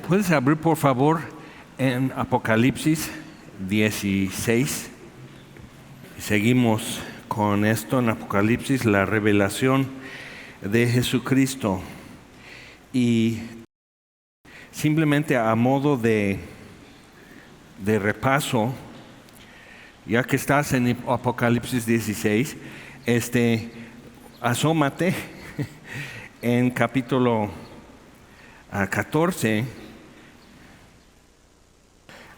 ¿Puedes abrir por favor en Apocalipsis 16? Seguimos con esto en Apocalipsis, la revelación de Jesucristo. Y simplemente a modo de repaso, ya que estás en Apocalipsis 16, asómate en capítulo 14,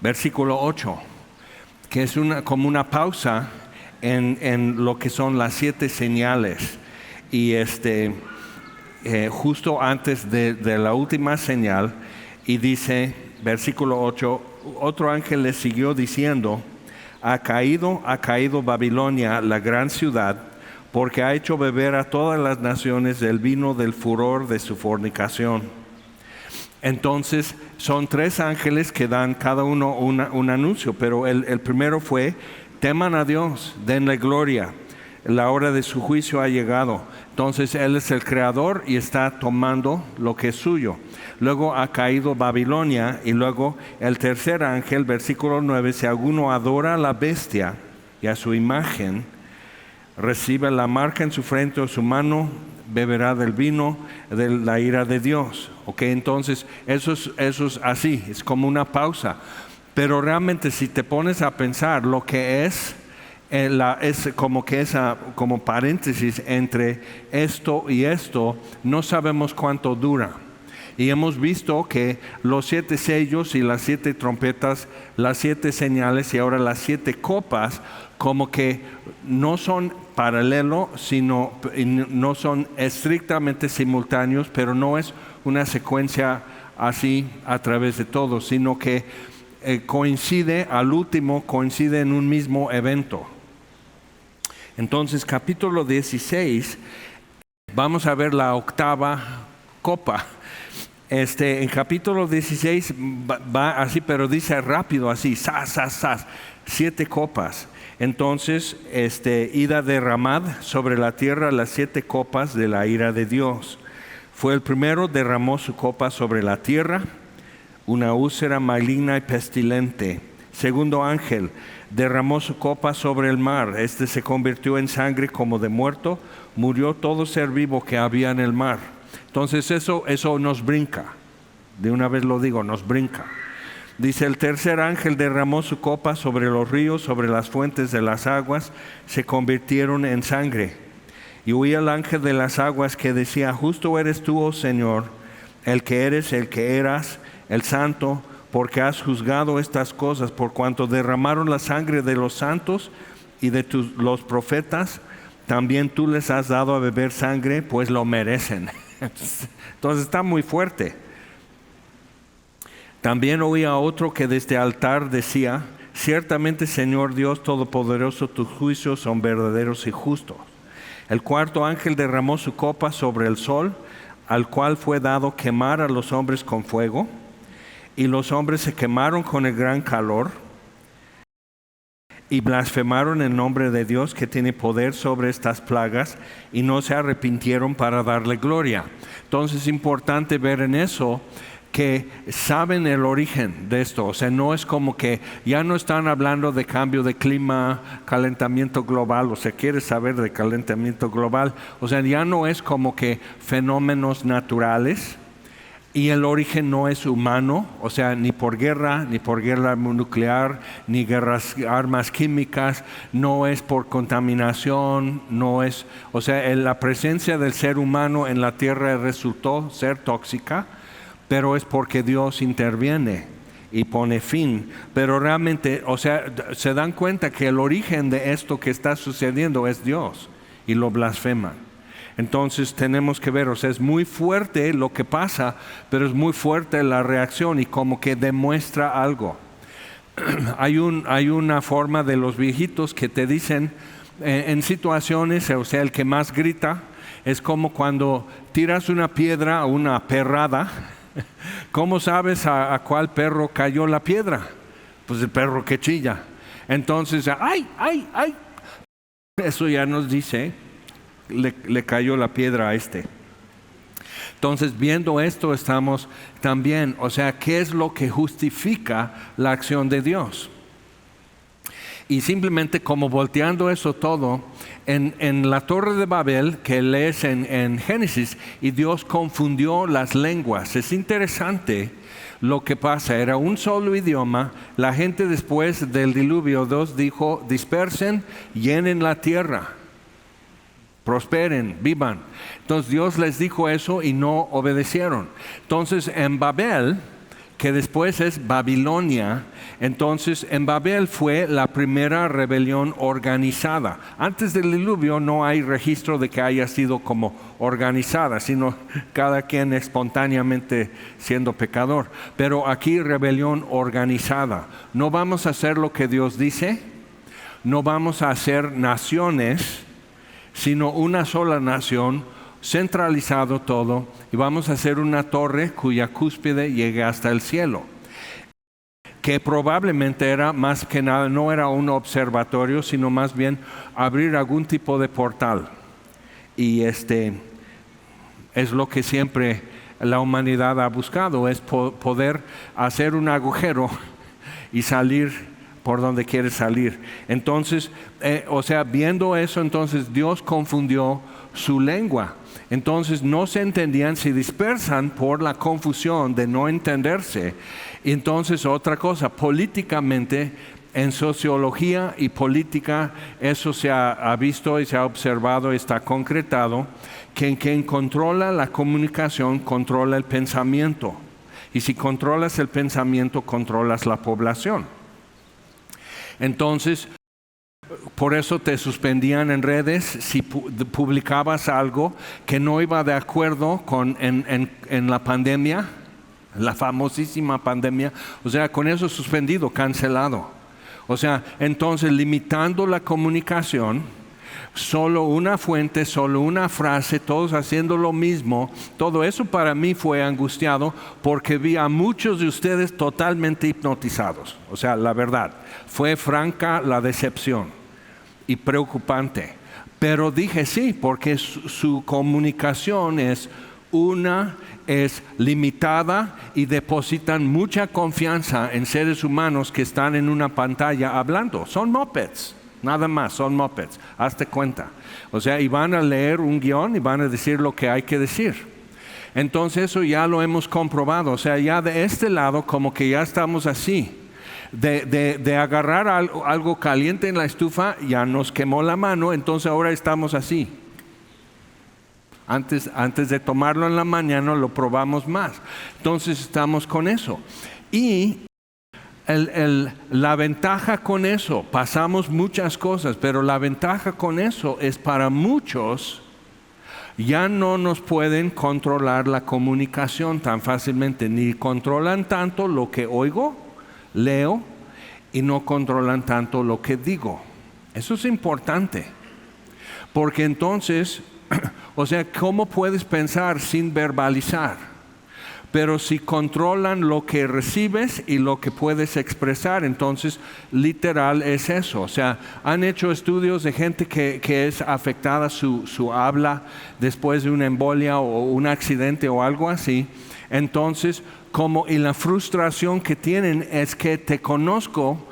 versículo 8, que es como una pausa en lo que son las 7 señales. Y justo antes de la última señal, y dice, versículo 8, otro ángel le siguió diciendo: ha caído Babilonia, la gran ciudad, porque ha hecho beber a todas las naciones del vino del furor de su fornicación. Entonces son 3 ángeles que dan cada uno un anuncio, pero el primero fue: teman a Dios, denle gloria, la hora de su juicio ha llegado. Entonces Él es el creador y está tomando lo que es suyo. Luego ha caído Babilonia, y luego el tercer ángel, versículo 9, si alguno adora a la bestia y a su imagen, recibe la marca en su frente o su mano, beberá del vino de la ira de Dios. Entonces eso es así, es como una pausa. Pero realmente si te pones a pensar lo que es como que como paréntesis entre esto y esto, no sabemos cuánto dura. Y hemos visto que los 7 sellos y las 7 trompetas, las 7 señales y ahora las 7 copas, como que no son paralelos, sino no son estrictamente simultáneos, pero no es una secuencia así a través de todo, sino que coincide en un mismo evento. Entonces, capítulo 16, vamos a ver la octava copa. En capítulo 16 va así, pero dice rápido así, 7 copas. Entonces, ida derramad sobre la tierra las 7 copas de la ira de Dios. Fue el primero, derramó su copa sobre la tierra, una úlcera maligna y pestilente. Segundo ángel, derramó su copa sobre el mar. Se convirtió en sangre como de muerto. Murió todo ser vivo que había en el mar. Entonces eso nos brinca. De una vez lo digo, nos brinca. Dice, el tercer ángel derramó su copa sobre los ríos, sobre las fuentes de las aguas. Se convirtieron en sangre. Y oí al ángel de las aguas que decía: justo eres tú, oh Señor, el que eres, el que eras, el santo, porque has juzgado estas cosas, por cuanto derramaron la sangre de los santos y de los profetas, también tú les has dado a beber sangre, pues lo merecen. Entonces está muy fuerte. También oí a otro que desde el altar decía: ciertamente, Señor Dios Todopoderoso, tus juicios son verdaderos y justos. El cuarto ángel derramó su copa sobre el sol, al cual fue dado quemar a los hombres con fuego. Y los hombres se quemaron con el gran calor y blasfemaron el nombre de Dios, que tiene poder sobre estas plagas, y no se arrepintieron para darle gloria. Entonces es importante ver en eso que saben el origen de esto. O sea, no es como que ya no están hablando de cambio de clima, calentamiento global. O sea, quieres saber de calentamiento global. O sea, ya no es como que fenómenos naturales. Y el origen no es humano, o sea, ni por guerra nuclear, ni armas químicas, no es por contaminación, o sea, la presencia del ser humano en la tierra resultó ser tóxica, pero es porque Dios interviene y pone fin. Pero realmente, o sea, se dan cuenta que el origen de esto que está sucediendo es Dios, y lo blasfeman. Entonces tenemos que ver, o sea, es muy fuerte lo que pasa, pero es muy fuerte la reacción y como que demuestra algo. Hay una forma de los viejitos que te dicen en situaciones, o sea, el que más grita es como cuando tiras una piedra o una perrada. ¿Cómo sabes a cuál perro cayó la piedra? Pues el perro que chilla. Entonces, ¡ay! Eso ya nos dice: le cayó la piedra a este. Entonces, viendo esto estamos también, o sea, ¿qué es lo que justifica la acción de Dios? Y simplemente como volteando eso todo, en la Torre de Babel, que lees en Génesis, y Dios confundió las lenguas. Es interesante lo que pasa, era un solo idioma. La gente después del diluvio, Dios dijo, dispersen, llenen la tierra, prosperen, vivan. Entonces Dios les dijo eso y no obedecieron. Entonces en Babel, que después es Babilonia, entonces en Babel fue la primera rebelión organizada. Antes del diluvio no hay registro de que haya sido como organizada, sino cada quien espontáneamente siendo pecador. Pero aquí rebelión organizada. No vamos a hacer lo que Dios dice, no vamos a hacer naciones, sino una sola nación, centralizado todo, y vamos a hacer una torre cuya cúspide llegue hasta el cielo, que probablemente era más que nada, no era un observatorio, sino más bien abrir algún tipo de portal. Y es lo que siempre la humanidad ha buscado, es poder hacer un agujero y salir por donde quiere salir. Entonces, viendo eso, entonces Dios confundió su lengua. Entonces no se entendían, se dispersan por la confusión de no entenderse. Entonces otra cosa, políticamente, en sociología y política, eso se ha visto y se ha observado, está concretado, que quien controla la comunicación controla el pensamiento. Y si controlas el pensamiento, controlas la población. Entonces, por eso te suspendían en redes si publicabas algo que no iba de acuerdo con en la pandemia, la famosísima pandemia. O sea, con eso suspendido, cancelado. O sea, entonces limitando la comunicación, solo una fuente, solo una frase, todos haciendo lo mismo. Todo eso para mí fue angustiado porque vi a muchos de ustedes totalmente hipnotizados. O sea, la verdad, fue franca la decepción y preocupante. Pero dije sí, porque su comunicación es limitada y depositan mucha confianza en seres humanos que están en una pantalla hablando. Son mopeds. Nada más, son mopeds, hazte cuenta. O sea, y van a leer un guión y van a decir lo que hay que decir. Entonces eso ya lo hemos comprobado. O sea, ya de este lado como que ya estamos así. De agarrar algo caliente en la estufa, ya nos quemó la mano, entonces ahora estamos así. Antes de tomarlo en la mañana lo probamos más. Entonces estamos con eso. Y la ventaja con eso, pasamos muchas cosas, pero la ventaja con eso es para muchos, ya no nos pueden controlar la comunicación tan fácilmente, ni controlan tanto lo que oigo, leo, y no controlan tanto lo que digo. Eso es importante, porque entonces, o sea, ¿cómo puedes pensar sin verbalizar? Pero si controlan lo que recibes y lo que puedes expresar, entonces literal es eso. O sea, han hecho estudios de gente que es afectada su habla después de una embolia o un accidente o algo así. Entonces, y la frustración que tienen es que te conozco,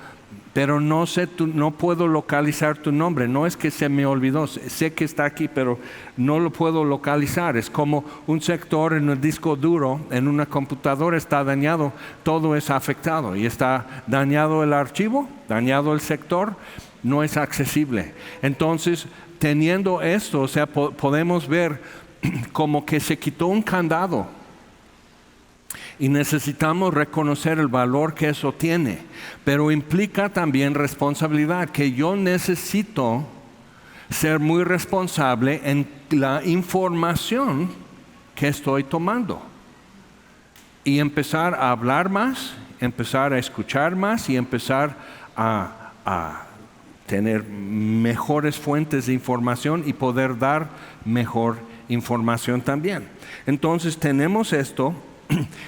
pero no puedo localizar tu nombre. No es que se me olvidó, sé que está aquí, pero no lo puedo localizar. Es como un sector en el disco duro, en una computadora está dañado, todo es afectado y está dañado el archivo, dañado el sector, no es accesible. Entonces, teniendo esto, o sea, podemos ver como que se quitó un candado. Y necesitamos reconocer el valor que eso tiene, pero implica también responsabilidad, que yo necesito ser muy responsable en la información que estoy tomando y empezar a hablar más, empezar a escuchar más y empezar a tener mejores fuentes de información y poder dar mejor información también. Entonces tenemos esto.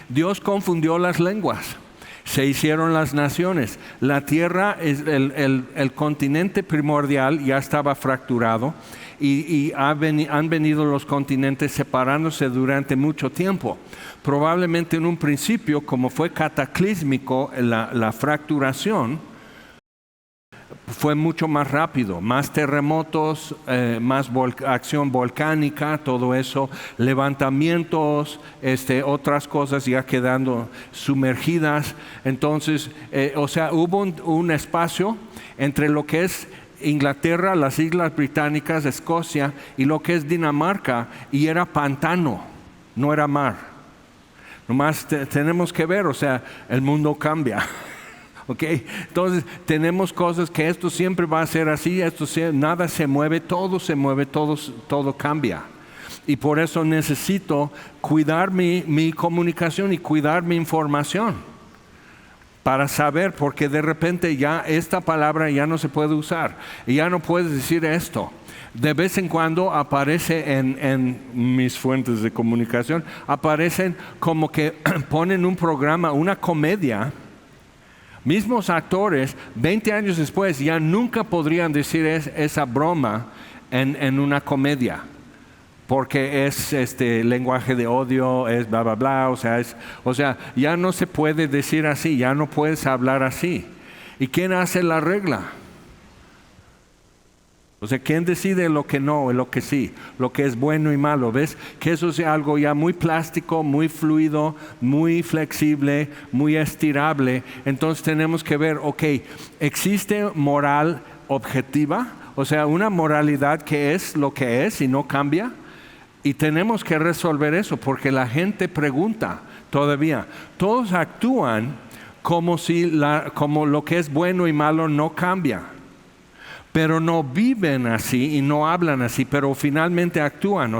Dios confundió las lenguas, se hicieron las naciones. La tierra, el continente primordial ya estaba fracturado y han venido los continentes separándose durante mucho tiempo. Probablemente en un principio, como fue cataclísmico la fracturación, fue mucho más rápido, más terremotos, más acción volcánica, todo eso, levantamientos, otras cosas ya quedando sumergidas. Entonces, hubo un espacio entre lo que es Inglaterra, las Islas Británicas, Escocia, y lo que es Dinamarca, y era pantano, no era mar. Nomás tenemos que ver, el mundo cambia. Okay. Entonces tenemos cosas que esto siempre va a ser así, nada se mueve, todo cambia. Y por eso necesito cuidar mi comunicación y cuidar mi información para saber, porque de repente ya esta palabra ya no se puede usar y ya no puedes decir esto. De vez en cuando aparece en mis fuentes de comunicación, aparecen como que ponen un programa, una comedia. Mismos actores, 20 años después, ya nunca podrían decir esa broma en una comedia, porque es lenguaje de odio, es bla, bla, bla, ya no se puede decir así, ya no puedes hablar así. ¿Y quién hace la regla? ¿Quién decide lo que no y lo que sí? Lo que es bueno y malo. ¿Ves? Que eso es algo ya muy plástico, muy fluido, muy flexible, muy estirable. Entonces tenemos que ver, ¿existe moral objetiva? Una moralidad que es lo que es y no cambia. Y tenemos que resolver eso porque la gente pregunta todavía. Todos actúan como lo que es bueno y malo no cambia. Pero no viven así y no hablan así, pero finalmente actúan.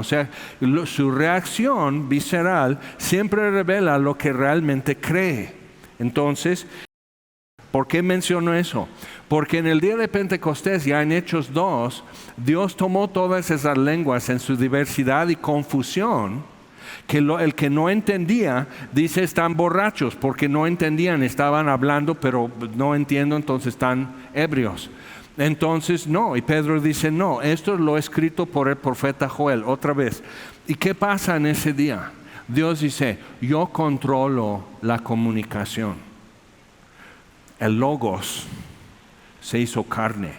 Su reacción visceral siempre revela lo que realmente cree. Entonces, ¿por qué menciono eso? Porque en el día de Pentecostés, ya en Hechos 2, Dios tomó todas esas lenguas en su diversidad y confusión, que el que no entendía, dice, están borrachos, porque no entendían, estaban hablando, pero no entiendo, entonces están ebrios. Entonces no, y Pedro dice no, esto lo he escrito por el profeta Joel, otra vez. ¿Y qué pasa en ese día? Dios dice, yo controlo la comunicación. El Logos se hizo carne,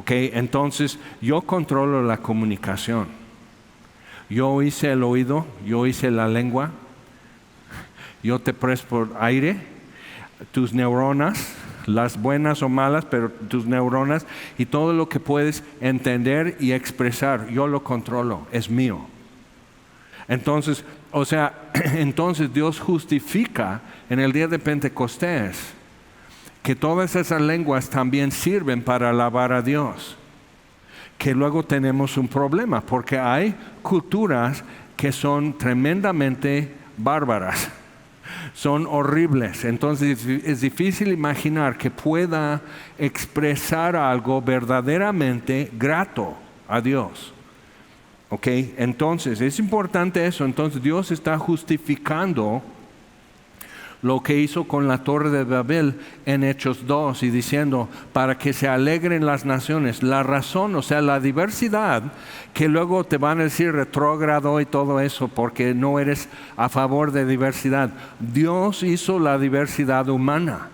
entonces yo controlo la comunicación. Yo hice el oído, yo hice la lengua, yo te presto aire, tus neuronas, las buenas o malas, pero tus neuronas y todo lo que puedes entender y expresar, yo lo controlo, es mío. Entonces, entonces Dios justifica en el día de Pentecostés que todas esas lenguas también sirven para alabar a Dios. Que luego tenemos un problema, porque hay culturas que son tremendamente bárbaras. Son horribles, entonces es difícil imaginar que pueda expresar algo verdaderamente grato a Dios. Entonces es importante eso. Entonces Dios está justificando lo que hizo con la Torre de Babel en Hechos 2 y diciendo, para que se alegren las naciones. La razón, la diversidad, que luego te van a decir retrógrado y todo eso, porque no eres a favor de diversidad. Dios hizo la diversidad humana.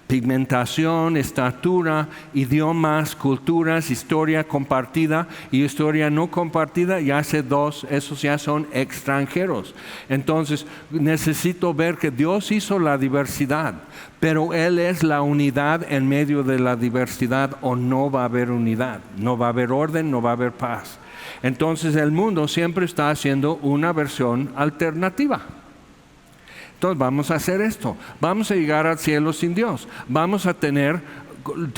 Pigmentación, estatura, idiomas, culturas, historia compartida y historia no compartida, ya hace dos, esos ya son extranjeros. Entonces necesito ver que Dios hizo la diversidad, pero Él es la unidad en medio de la diversidad, o no va a haber unidad, no va a haber orden, no va a haber paz. Entonces el mundo siempre está haciendo una versión alternativa. Entonces vamos a hacer esto, vamos a llegar al cielo sin Dios, vamos a tener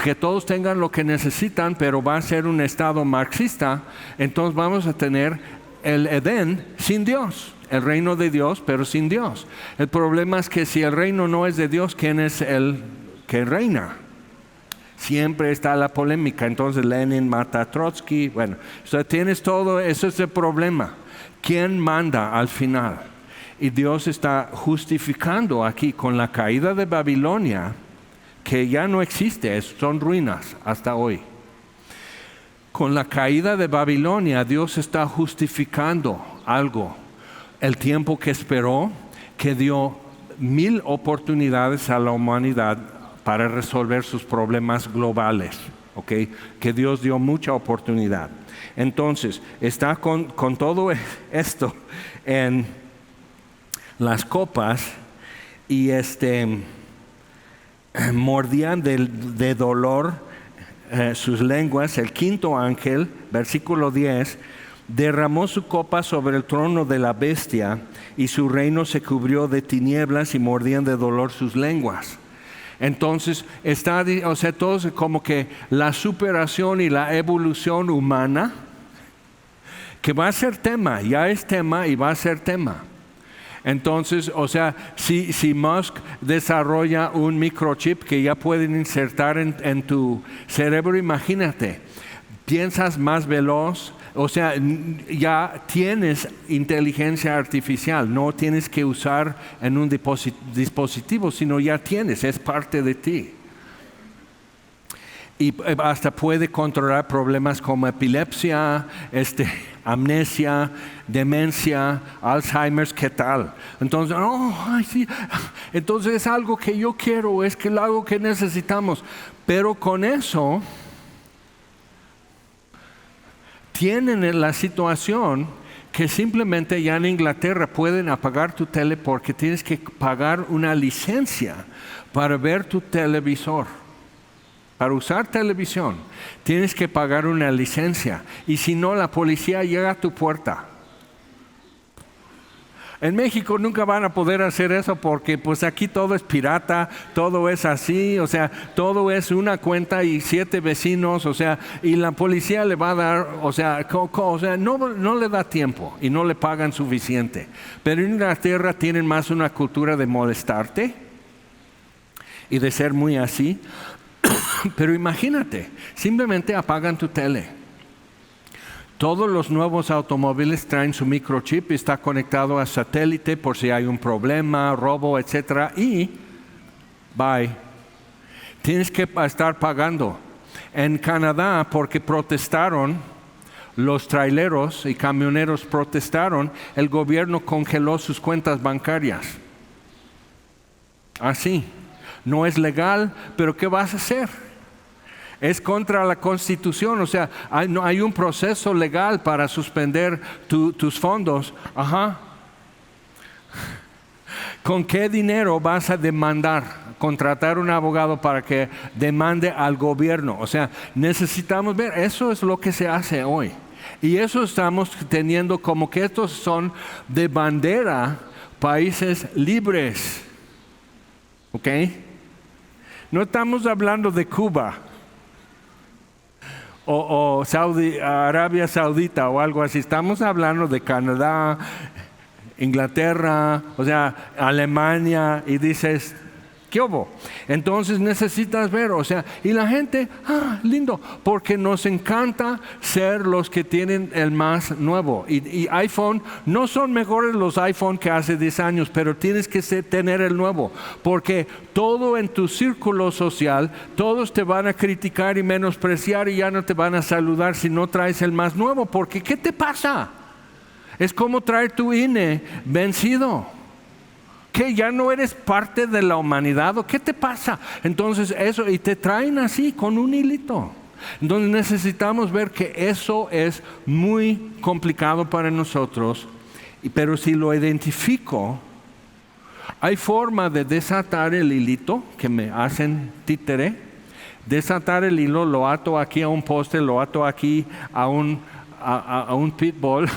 que todos tengan lo que necesitan, pero va a ser un estado marxista. Entonces vamos a tener el Edén sin Dios, el reino de Dios pero sin Dios. El problema es que si el reino no es de Dios, ¿quién es el que reina? Siempre está la polémica. Entonces Lenin mata a Trotsky, tienes todo, eso es el problema. ¿Quién manda al final? Y Dios está justificando aquí con la caída de Babilonia, que ya no existe, son ruinas hasta hoy. Con la caída de Babilonia, Dios está justificando algo. El tiempo que esperó, que dio 1000 oportunidades a la humanidad para resolver sus problemas globales. ¿Okay? Que Dios dio mucha oportunidad. Entonces, está con todo esto en las copas y mordían de dolor sus lenguas. El quinto ángel, versículo 10, derramó su copa sobre el trono de la bestia y su reino se cubrió de tinieblas y mordían de dolor sus lenguas. Entonces, todos como que la superación y la evolución humana, que va a ser tema, ya es tema y va a ser tema. Entonces, si Musk desarrolla un microchip que ya pueden insertar en tu cerebro, imagínate, piensas más veloz. Ya tienes inteligencia artificial, no tienes que usar en un dispositivo, sino ya tienes, es parte de ti. Y hasta puede controlar problemas como epilepsia, amnesia, demencia, Alzheimer, ¿qué tal? Entonces, sí. Entonces es algo que yo quiero, es algo que necesitamos. Pero con eso tienen la situación que simplemente ya en Inglaterra pueden apagar tu tele porque tienes que pagar una licencia para ver tu televisor. Para usar televisión tienes que pagar una licencia y si no, la policía llega a tu puerta. En México nunca van a poder hacer eso porque pues aquí todo es pirata, todo es así, todo es una cuenta y 7 vecinos, y la policía le va a dar, no le da tiempo y no le pagan suficiente. Pero en Inglaterra tienen más una cultura de molestarte y de ser muy así. Pero imagínate, simplemente apagan tu tele. Todos los nuevos automóviles traen su microchip y está conectado a satélite por si hay un problema, robo, etc. Y bye. Tienes que estar pagando. En Canadá, porque protestaron, los traileros y camioneros protestaron, el gobierno congeló sus cuentas bancarias. Así. No es legal, pero ¿qué vas a hacer? Es contra la Constitución, hay un proceso legal para suspender tus fondos. Ajá. ¿Con qué dinero vas a demandar? Contratar un abogado para que demande al gobierno. Necesitamos ver, eso es lo que se hace hoy. Y eso estamos teniendo como que estos son de bandera países libres. ¿Ok? No estamos hablando de Cuba o Arabia Saudita o algo así. Estamos hablando de Canadá, Inglaterra, Alemania, y dices, ¿qué hubo? Entonces necesitas ver, y la gente, lindo, porque nos encanta ser los que tienen el más nuevo. Y iPhone, no son mejores los iPhone que hace 10 años, pero tienes que tener el nuevo, porque todo en tu círculo social, todos te van a criticar y menospreciar y ya no te van a saludar si no traes el más nuevo, porque ¿qué te pasa? Es como traer tu INE vencido. ¿Qué? ¿Ya no eres parte de la humanidad? ¿O qué te pasa? Entonces eso, y te traen así con un hilito. Entonces necesitamos ver que eso es muy complicado para nosotros, pero si lo identifico, hay forma de desatar el hilito que me hacen títere, desatar el hilo, lo ato aquí a un poste, lo ato aquí a un pitbull,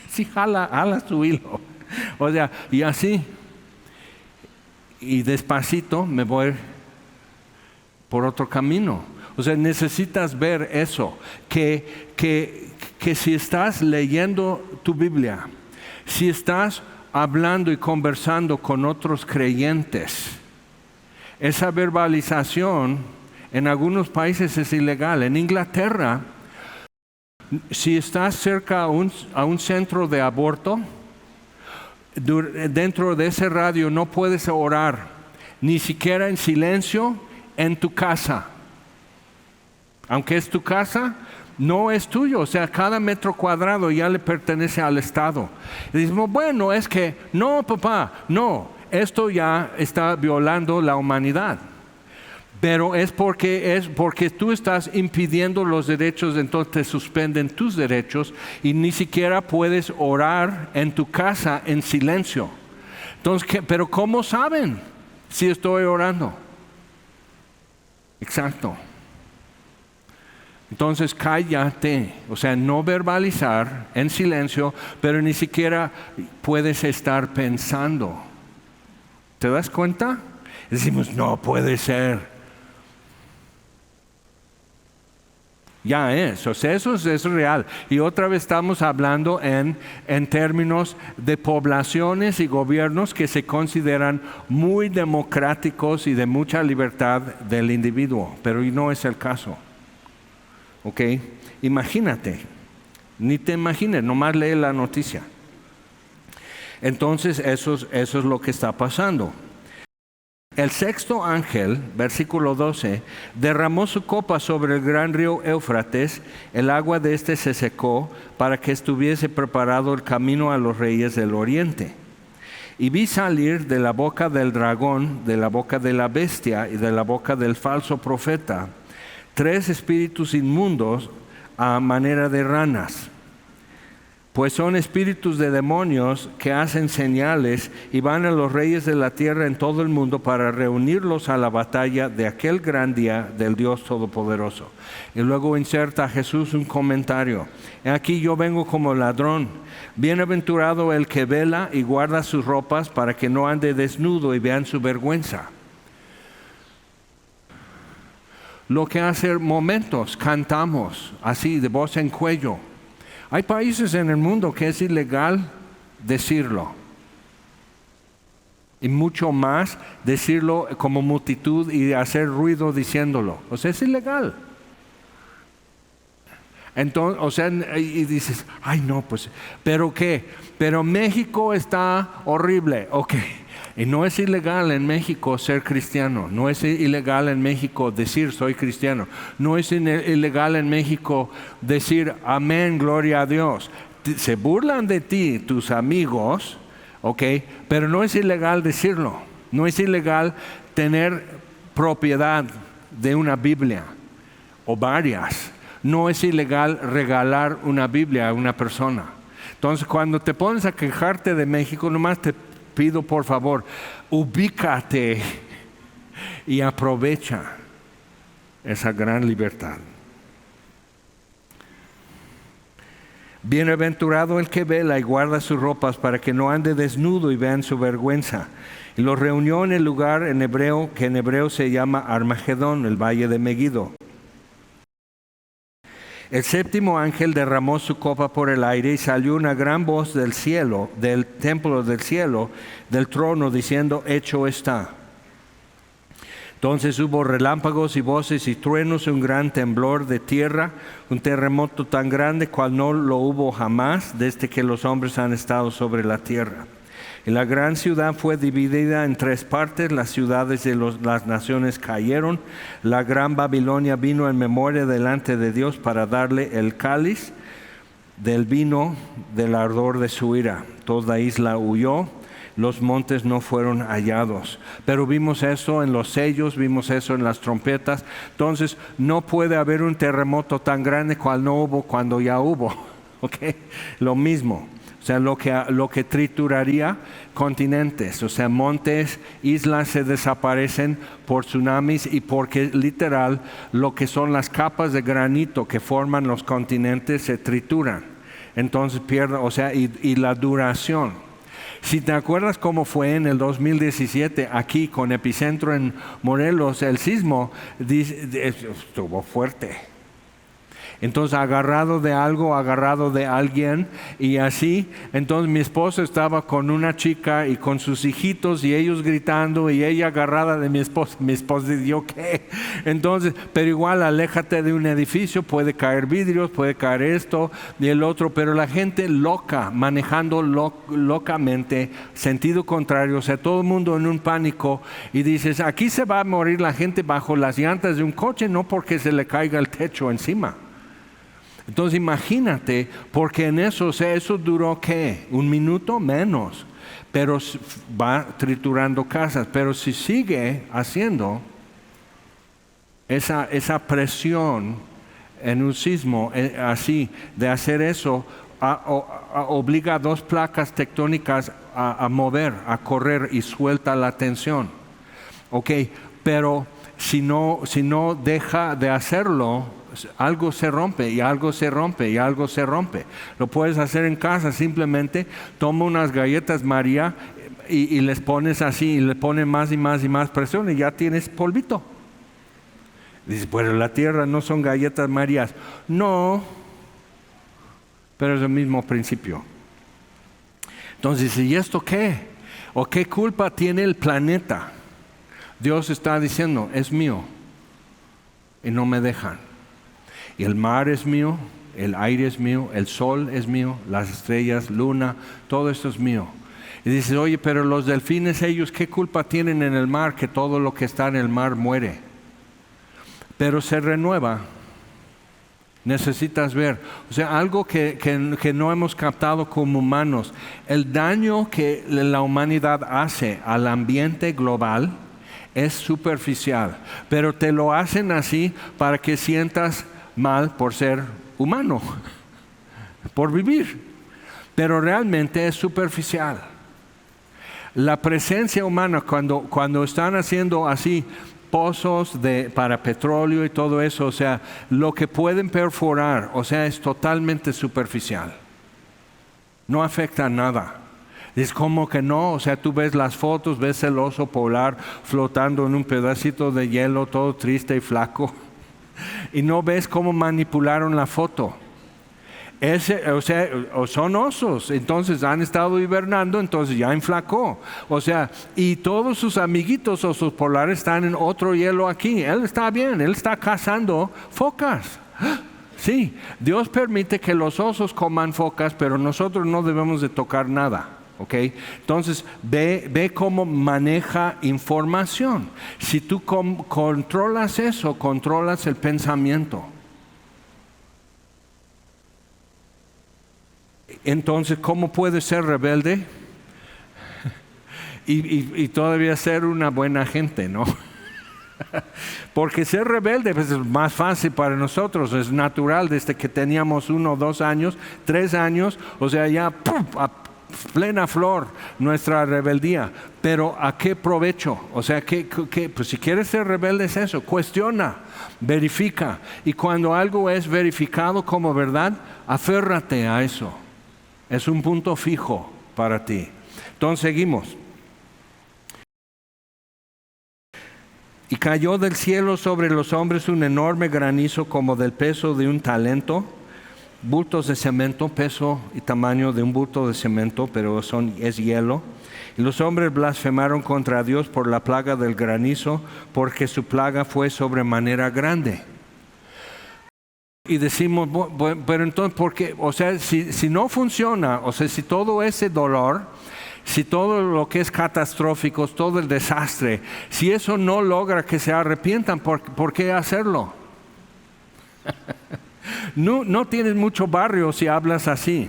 sí, jala su hilo, y así. Y despacito me voy por otro camino. Necesitas ver eso, que si estás leyendo tu Biblia, si estás hablando y conversando con otros creyentes, esa verbalización en algunos países es ilegal. En Inglaterra, si estás cerca a un centro de aborto, dentro de ese radio no puedes orar, ni siquiera en silencio en tu casa. Aunque es tu casa, no es tuyo, o sea, cada metro cuadrado ya le pertenece al Estado. Y decimos, bueno, es que, no, papá, no, esto ya está violando la humanidad. Pero es porque tú estás impidiendo los derechos, entonces te suspenden tus derechos y ni siquiera puedes orar en tu casa en silencio. Entonces, pero ¿cómo saben si estoy orando? Exacto. Entonces cállate, o sea, no verbalizar en silencio, pero ni siquiera puedes estar pensando. ¿Te das cuenta? Decimos, no puede ser. Ya es, o sea, eso es real. Y otra vez estamos hablando en términos de poblaciones y gobiernos que se consideran muy democráticos y de mucha libertad del individuo, pero no es el caso. ¿Ok? Imagínate, ni te imagines, nomás lee la noticia. Entonces eso es lo que está pasando. El sexto ángel, versículo 12, derramó su copa sobre el gran río Éufrates, el agua de este se secó para que estuviese preparado el camino a los reyes del oriente. Y vi salir de la boca del dragón, de la boca de la bestia y de la boca del falso profeta, 3 espíritus inmundos a manera de ranas. Pues son espíritus de demonios que hacen señales y van a los reyes de la tierra en todo el mundo para reunirlos a la batalla de aquel gran día del Dios Todopoderoso. Y luego inserta Jesús un comentario. Aquí yo vengo como ladrón. Bienaventurado el que vela y guarda sus ropas para que no ande desnudo y vean su vergüenza. Lo que hace momentos cantamos así de voz en cuello. Hay países en el mundo que es ilegal decirlo. Y mucho más decirlo como multitud y hacer ruido diciéndolo. O sea, es ilegal. Entonces, o sea, y dices, ay no, pues, ¿pero qué? Pero México está horrible. Ok. Y no es ilegal en México ser cristiano, no es ilegal en México decir soy cristiano, no es ilegal en México decir amén, gloria a Dios. Se burlan de ti tus amigos, ¿ok? Pero no es ilegal decirlo, no es ilegal tener propiedad de una Biblia o varias, no es ilegal regalar una Biblia a una persona. Entonces cuando te pones a quejarte de México, nomás te pido por favor, ubícate y aprovecha esa gran libertad. Bienaventurado el que vela y guarda sus ropas para que no ande desnudo y vean su vergüenza. Y los reunió en el lugar en hebreo, que en hebreo se llama Armagedón, el valle de Megiddo. El séptimo ángel derramó su copa por el aire y salió una gran voz del cielo, del templo del cielo, del trono, diciendo, hecho está. Entonces hubo relámpagos y voces y truenos, un gran temblor de tierra, un terremoto tan grande cual no lo hubo jamás desde que los hombres han estado sobre la tierra. Y la gran ciudad fue dividida en 3 partes, las ciudades de las naciones cayeron, la gran Babilonia vino en memoria delante de Dios para darle el cáliz del vino del ardor de su ira. Toda isla huyó, los montes no fueron hallados. Pero vimos eso en los sellos, vimos eso en las trompetas. Entonces no puede haber un terremoto tan grande cual no hubo cuando ya hubo. ¿Okay? Lo mismo. O sea, lo que trituraría continentes, o sea, montes, islas se desaparecen por tsunamis y porque literal lo que son las capas de granito que forman los continentes se trituran. Entonces pierde, o sea, y la duración. Si te acuerdas cómo fue en el 2017 aquí con epicentro en Morelos, el sismo estuvo fuerte. Entonces agarrado de algo, agarrado de alguien y así. Entonces mi esposo estaba con una chica y con sus hijitos y ellos gritando y ella agarrada de mi esposo. Mi esposo dijo, ¿qué? Entonces, pero igual aléjate de un edificio, puede caer vidrios, puede caer esto y el otro. Pero la gente loca, manejando locamente, sentido contrario. O sea, todo el mundo en un pánico y dices, aquí se va a morir la gente bajo las llantas de un coche, no porque se le caiga el techo encima. Entonces imagínate, porque en eso, o sea, eso duró ¿qué? 1 minuto menos, pero va triturando casas. Pero si sigue haciendo esa presión en un sismo, así, de hacer eso, obliga a 2 placas tectónicas a mover, a correr y suelta la tensión. Ok, pero si no deja de hacerlo, algo se rompe y algo se rompe y algo se rompe. Lo puedes hacer en casa, simplemente toma unas galletas María y les pones así, y le pones más y más y más presión y ya tienes polvito. Dices, bueno, la tierra no son galletas Marías. No, pero es el mismo principio. Entonces, ¿y esto qué? ¿O qué culpa tiene el planeta? Dios está diciendo, es mío y no me dejan. Y el mar es mío, el aire es mío, el sol es mío, las estrellas, luna, todo esto es mío. Y dices, oye, pero los delfines, ellos, ¿qué culpa tienen en el mar que todo lo que está en el mar muere? Pero se renueva. Necesitas ver, o sea, algo que no hemos captado como humanos, el daño que la humanidad hace al ambiente global es superficial, pero te lo hacen así para que sientas mal por ser humano, por vivir, pero realmente es superficial. La presencia humana cuando están haciendo así pozos para petróleo y todo eso, o sea, lo que pueden perforar, o sea, es totalmente superficial. No afecta a nada. Es como que no, o sea, tú ves las fotos, ves el oso polar flotando en un pedacito de hielo, todo triste y flaco, y no ves cómo manipularon la foto. O sea, son osos, entonces han estado hibernando, entonces ya inflacó. O sea, y todos sus amiguitos osos polares están en otro hielo aquí. Él está bien, él está cazando focas. Sí, Dios permite que los osos coman focas, pero nosotros no debemos de tocar nada. ¿Okay? Entonces ve cómo maneja información. Si tú controlas eso, controlas el pensamiento. Entonces, ¿cómo puedes ser rebelde y todavía ser una buena gente, no? Porque ser rebelde pues, es más fácil para nosotros, es natural desde que teníamos 1, 2 años, 3 años, o sea, ya ¡pum!, a plena flor nuestra rebeldía. Pero ¿a qué provecho? O sea, pues si quieres ser rebelde es eso, cuestiona, verifica. Y cuando algo es verificado como verdad, aférrate a eso. Es un punto fijo para ti. Entonces seguimos. Y cayó del cielo sobre los hombres un enorme granizo como del peso de un talento, bultos de cemento, peso y tamaño de un bulto de cemento, pero es hielo. Y los hombres blasfemaron contra Dios por la plaga del granizo, porque su plaga fue sobremanera grande. Y decimos, pero entonces, ¿por qué? O sea, si no funciona, o sea, si todo ese dolor, si todo lo que es catastrófico, todo el desastre, si eso no logra que se arrepientan, ¿por qué hacerlo? No tienes mucho barrio si hablas así.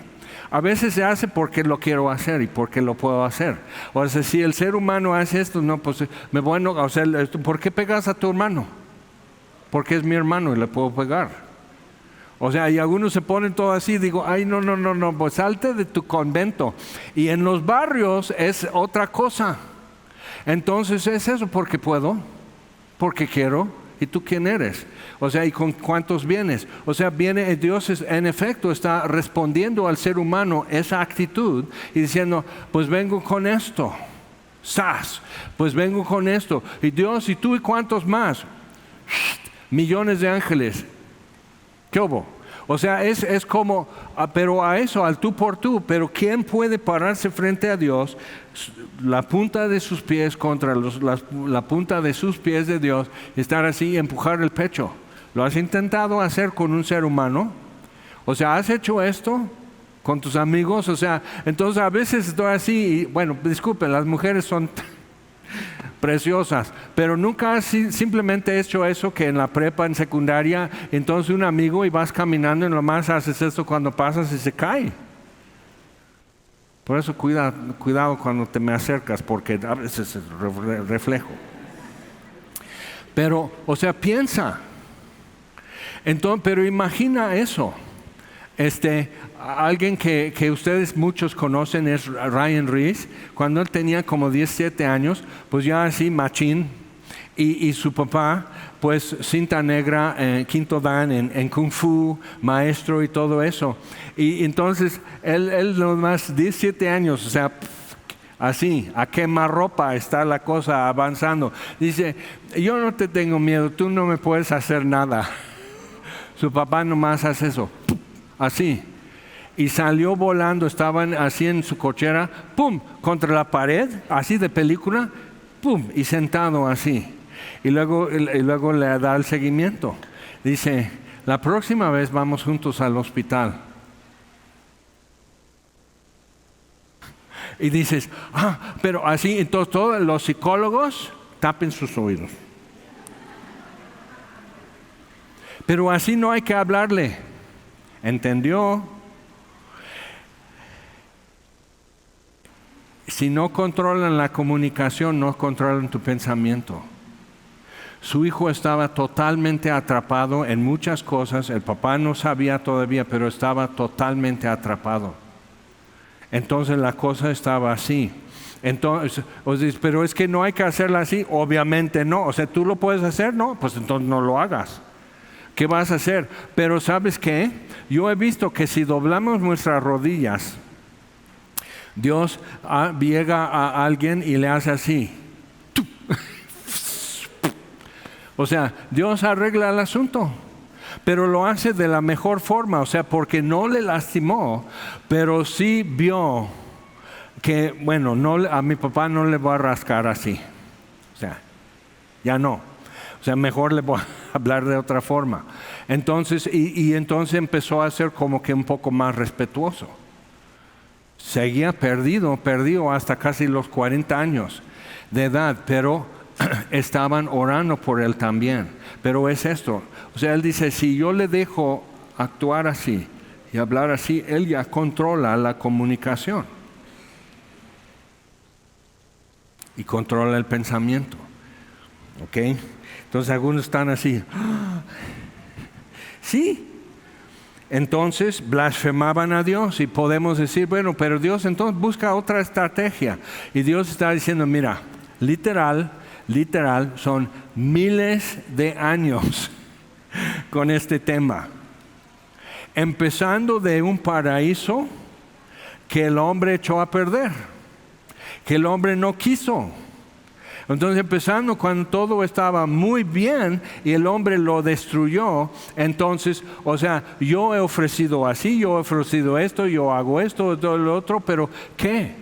A veces se hace porque lo quiero hacer y porque lo puedo hacer. O sea, si el ser humano hace esto, no, pues o sea, ¿por qué pegas a tu hermano? Porque es mi hermano y le puedo pegar. O sea, y algunos se ponen todo así, digo, ay, no, pues salte de tu convento. Y en los barrios es otra cosa. Entonces es eso, porque puedo, porque quiero, ¿y tú quién eres? O sea, ¿y con cuántos vienes? O sea, Dios en efecto está respondiendo al ser humano esa actitud y diciendo, pues vengo con esto, pues vengo con esto. Y Dios, ¿y tú y cuántos más? Millones de ángeles. ¿Qué hubo? O sea, es como, pero a eso, al tú por tú, pero ¿quién puede pararse frente a Dios, la punta de sus pies contra la punta de sus pies de Dios, y estar así y empujar el pecho? ¿Lo has intentado hacer con un ser humano? O sea, ¿has hecho esto con tus amigos? O sea, entonces a veces estoy así, y bueno, disculpen, las mujeres son preciosas, pero nunca has simplemente hecho eso que en la prepa, en secundaria, entonces un amigo y vas caminando y nomás haces eso cuando pasas y se cae. Por eso cuidado cuando te me acercas, porque a veces es reflejo. Pero, o sea, piensa. Entonces, pero imagina eso. Alguien que ustedes muchos conocen es Ryan Reese. Cuando él tenía como 17 años, pues ya así machín. Y su papá, pues cinta negra, quinto dan en Kung Fu, maestro y todo eso. Y entonces él nomás 17 años, o sea, así, a quemarropa está la cosa avanzando. Dice, yo no te tengo miedo, tú no me puedes hacer nada. Su papá nomás hace eso, así. Y salió volando, estaban así en su cochera, ¡pum!, contra la pared, así de película, ¡pum!, y sentado así. Y luego le da el seguimiento. Dice, la próxima vez vamos juntos al hospital. Y dices, pero así, entonces todos los psicólogos tapen sus oídos. Pero así no hay que hablarle. ¿Entendió? Si no controlan la comunicación, no controlan tu pensamiento. Su hijo estaba totalmente atrapado en muchas cosas. El papá no sabía todavía, pero estaba totalmente atrapado. Entonces la cosa estaba así. Entonces, pero es que no hay que hacerla así. Obviamente no. O sea, ¿tú lo puedes hacer? No, pues entonces no lo hagas. ¿Qué vas a hacer? Pero ¿sabes qué? Yo he visto que si doblamos nuestras rodillas, Dios llega a alguien y le hace así. O sea, Dios arregla el asunto, pero lo hace de la mejor forma, o sea, porque no le lastimó, pero sí vio que, bueno, a mi papá no le voy a rascar así, o sea, ya no, o sea, mejor le voy a hablar de otra forma. Entonces, y entonces empezó a ser como que un poco más respetuoso. Seguía perdido hasta casi los 40 años de edad, pero estaban orando por él también. Pero es esto, o sea, él dice, si yo le dejo actuar así y hablar así, él ya controla la comunicación y controla el pensamiento. ¿Ok? Entonces algunos están así, sí. Entonces blasfemaban a Dios y podemos decir, bueno, pero Dios entonces busca otra estrategia. Y Dios está diciendo, mira, literal, son miles de años con este tema. Empezando de un paraíso que el hombre echó a perder, que el hombre no quiso. Entonces, empezando cuando todo estaba muy bien y el hombre lo destruyó, entonces, o sea, yo he ofrecido así, yo he ofrecido esto, yo hago esto, todo lo otro, pero ¿qué?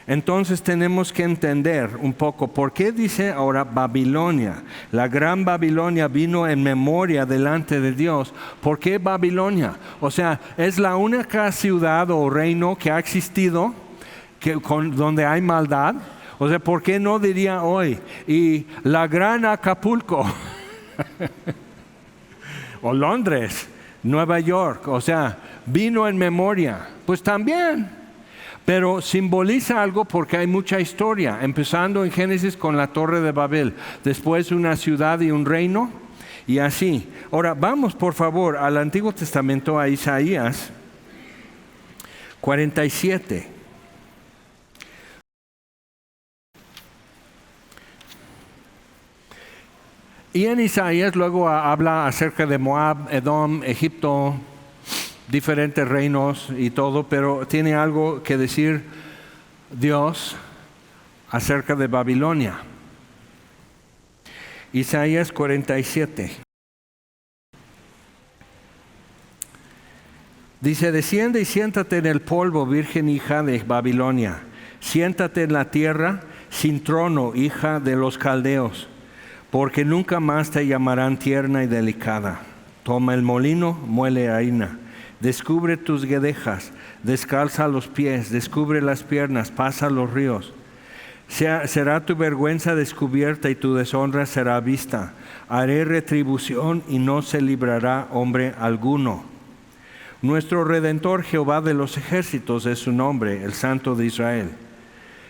Entonces tenemos que entender un poco por qué dice ahora Babilonia. La gran Babilonia vino en memoria delante de Dios. ¿Por qué Babilonia? O sea, es la única ciudad o reino que ha existido donde hay maldad. O sea, ¿por qué no diría hoy? Y la gran Acapulco, o Londres, Nueva York, o sea, vino en memoria. Pues también. Pero simboliza algo porque hay mucha historia, empezando en Génesis con la Torre de Babel, después una ciudad y un reino, y así. Ahora, vamos por favor al Antiguo Testamento, a Isaías 47. Y en Isaías luego habla acerca de Moab, Edom, Egipto, diferentes reinos y todo, pero tiene algo que decir Dios acerca de Babilonia. Isaías 47. Dice, desciende y siéntate en el polvo, virgen hija de Babilonia. Siéntate en la tierra sin trono, hija de los caldeos, porque nunca más te llamarán tierna y delicada. Toma el molino, muele harina. Descubre tus guedejas, descalza los pies, descubre las piernas, pasa los ríos. Será tu vergüenza descubierta y tu deshonra será vista. Haré retribución y no se librará hombre alguno. Nuestro Redentor Jehová de los ejércitos es su nombre, el Santo de Israel.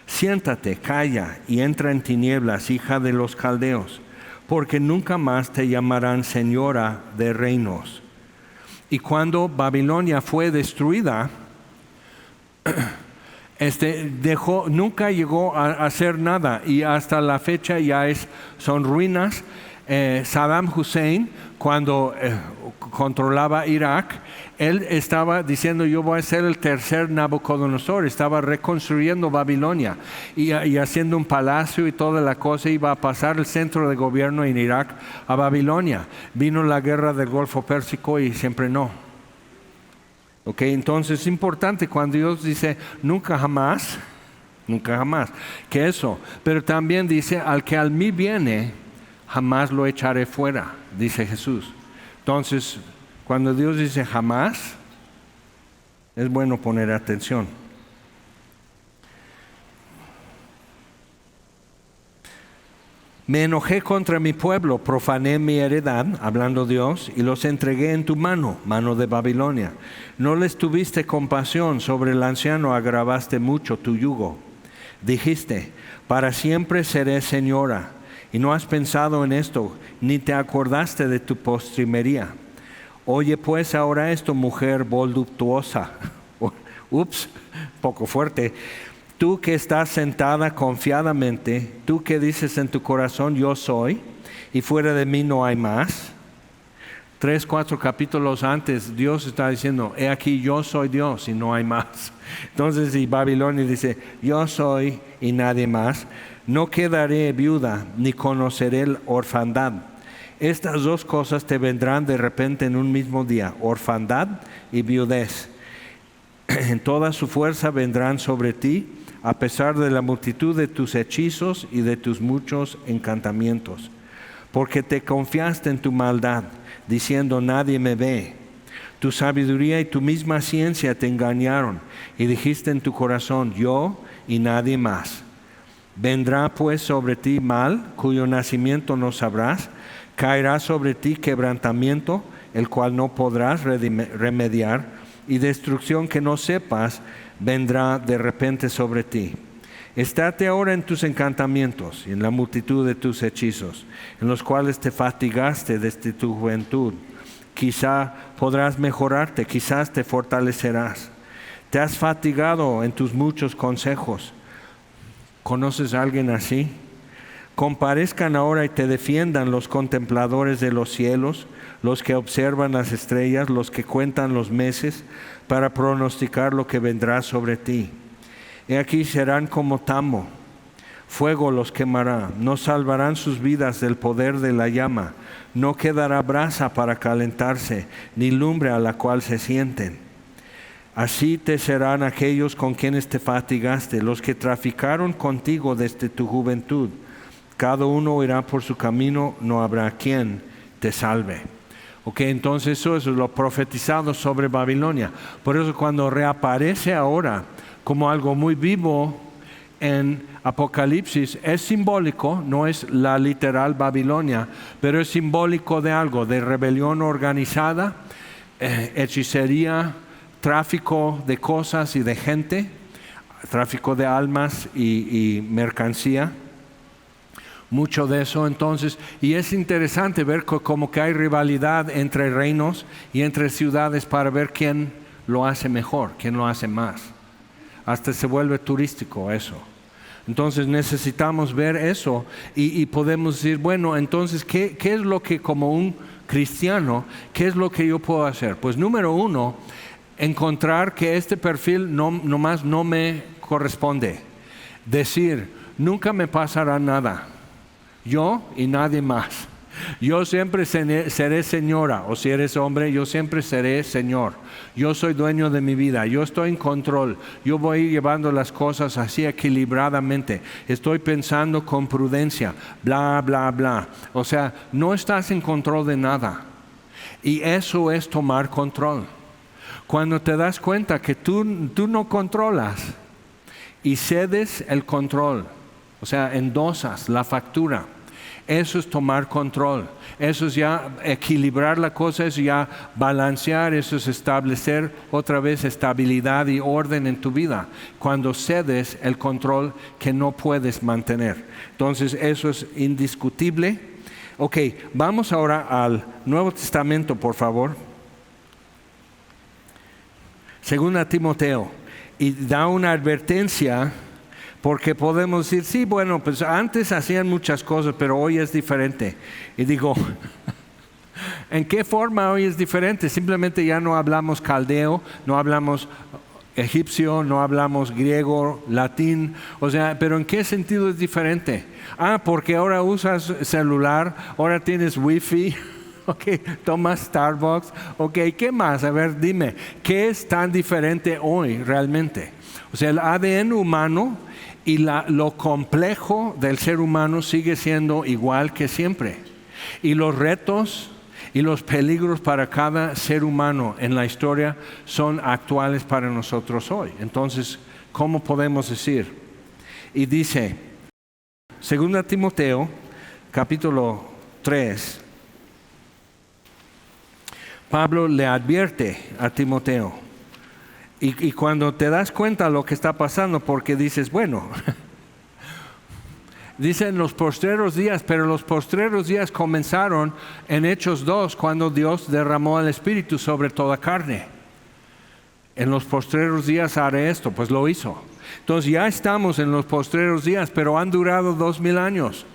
Siéntate, calla y entra en tinieblas, hija de los caldeos, porque nunca más te llamarán señora de reinos. Y cuando Babilonia fue destruida, nunca llegó a hacer nada, y hasta la fecha son ruinas. Saddam Hussein, cuando controlaba Irak, él estaba diciendo: yo voy a ser el tercer Nabucodonosor. Estaba reconstruyendo Babilonia y haciendo un palacio y toda la cosa. Iba a pasar el centro de gobierno en Irak a Babilonia. Vino la guerra del Golfo Pérsico y siempre no. Entonces es importante cuando Dios dice nunca jamás, que eso. Pero también dice: al que a mí viene, jamás lo echaré fuera, dice Jesús. Entonces, cuando Dios dice jamás, es bueno poner atención. Me enojé contra mi pueblo, profané mi heredad, hablando Dios, y los entregué en tu mano de Babilonia. No les tuviste compasión, sobre el anciano agravaste mucho tu yugo. Dijiste: para siempre seré señora, y no has pensado en esto, ni te acordaste de tu postrimería. Oye pues ahora esto, mujer voluptuosa. Ups, poco fuerte. Tú que estás sentada confiadamente, tú que dices en tu corazón: yo soy, y fuera de mí no hay más. 3, 4 capítulos antes, Dios está diciendo: he aquí, yo soy Dios y no hay más. Entonces, y Babilonia dice: yo soy y nadie más. No quedaré viuda, ni conoceré la orfandad. Estas dos cosas te vendrán de repente en un mismo día: orfandad y viudez. En toda su fuerza vendrán sobre ti, a pesar de la multitud de tus hechizos y de tus muchos encantamientos. Porque te confiaste en tu maldad, diciendo: nadie me ve. Tu sabiduría y tu misma ciencia te engañaron, y dijiste en tu corazón: yo y nadie más. Vendrá pues sobre ti mal, cuyo nacimiento no sabrás. Caerá sobre ti quebrantamiento, el cual no podrás remediar, y destrucción que no sepas vendrá de repente sobre ti. Estate ahora en tus encantamientos y en la multitud de tus hechizos, en los cuales te fatigaste desde tu juventud. Quizá podrás mejorarte, quizás te fortalecerás. Te has fatigado en tus muchos consejos. ¿Conoces a alguien así? Comparezcan ahora y te defiendan los contempladores de los cielos, los que observan las estrellas, los que cuentan los meses, para pronosticar lo que vendrá sobre ti. He aquí serán como tamo, fuego los quemará, no salvarán sus vidas del poder de la llama, no quedará brasa para calentarse, ni lumbre a la cual se sienten. Así te serán aquellos con quienes te fatigaste, los que traficaron contigo desde tu juventud. Cada uno irá por su camino, no habrá quien te salve. Entonces eso es lo profetizado sobre Babilonia. Por eso cuando reaparece ahora como algo muy vivo en Apocalipsis, es simbólico, no es la literal Babilonia, pero es simbólico de algo, de rebelión organizada, hechicería, tráfico de cosas y de gente, tráfico de almas y mercancía. Mucho de eso entonces, y es interesante ver como que hay rivalidad entre reinos y entre ciudades para ver quién lo hace mejor, quién lo hace más. Hasta se vuelve turístico eso. Entonces necesitamos ver eso y podemos decir: bueno, entonces ¿qué es lo que, como un cristiano, qué es lo que yo puedo hacer? Pues número 1, encontrar que este perfil nomás no me corresponde. Decir: nunca me pasará nada, yo y nadie más. Yo siempre seré señora, o si eres hombre, yo siempre seré señor. Yo soy dueño de mi vida, yo estoy en control, yo voy llevando las cosas así equilibradamente, estoy pensando con prudencia, bla, bla, bla. O sea, no estás en control de nada. Y eso es tomar control. Cuando te das cuenta que tú no controlas y cedes el control, O sea, endosas la factura. Eso es tomar control. Eso es ya equilibrar la cosa, eso es ya balancear, eso es establecer otra vez estabilidad y orden en tu vida. Cuando cedes el control que no puedes mantener. Entonces, eso es indiscutible. Ok, vamos ahora al Nuevo Testamento, por favor. Segunda Timoteo. Y da una advertencia. Porque podemos decir, sí, bueno, pues antes hacían muchas cosas, pero hoy es diferente. Y digo, ¿en qué forma hoy es diferente? Simplemente ya no hablamos caldeo, no hablamos egipcio, no hablamos griego, latín. O sea, ¿pero en qué sentido es diferente? Porque ahora usas celular, ahora tienes wifi. Ok, tomas Starbucks. Ok, ¿qué más? A ver, dime, ¿qué es tan diferente hoy realmente? O sea, el ADN humano y lo complejo del ser humano sigue siendo igual que siempre. Y los retos y los peligros para cada ser humano en la historia son actuales para nosotros hoy. Entonces, ¿cómo podemos decir? Y dice, 2 Timoteo, capítulo 3, Pablo le advierte a Timoteo. Y cuando te das cuenta de lo que está pasando, porque dices, bueno, dicen los postreros días, pero los postreros días comenzaron en Hechos 2, cuando Dios derramó el Espíritu sobre toda carne. En los postreros días haré esto, pues lo hizo. Entonces ya estamos en los postreros días, pero han durado 2000 años.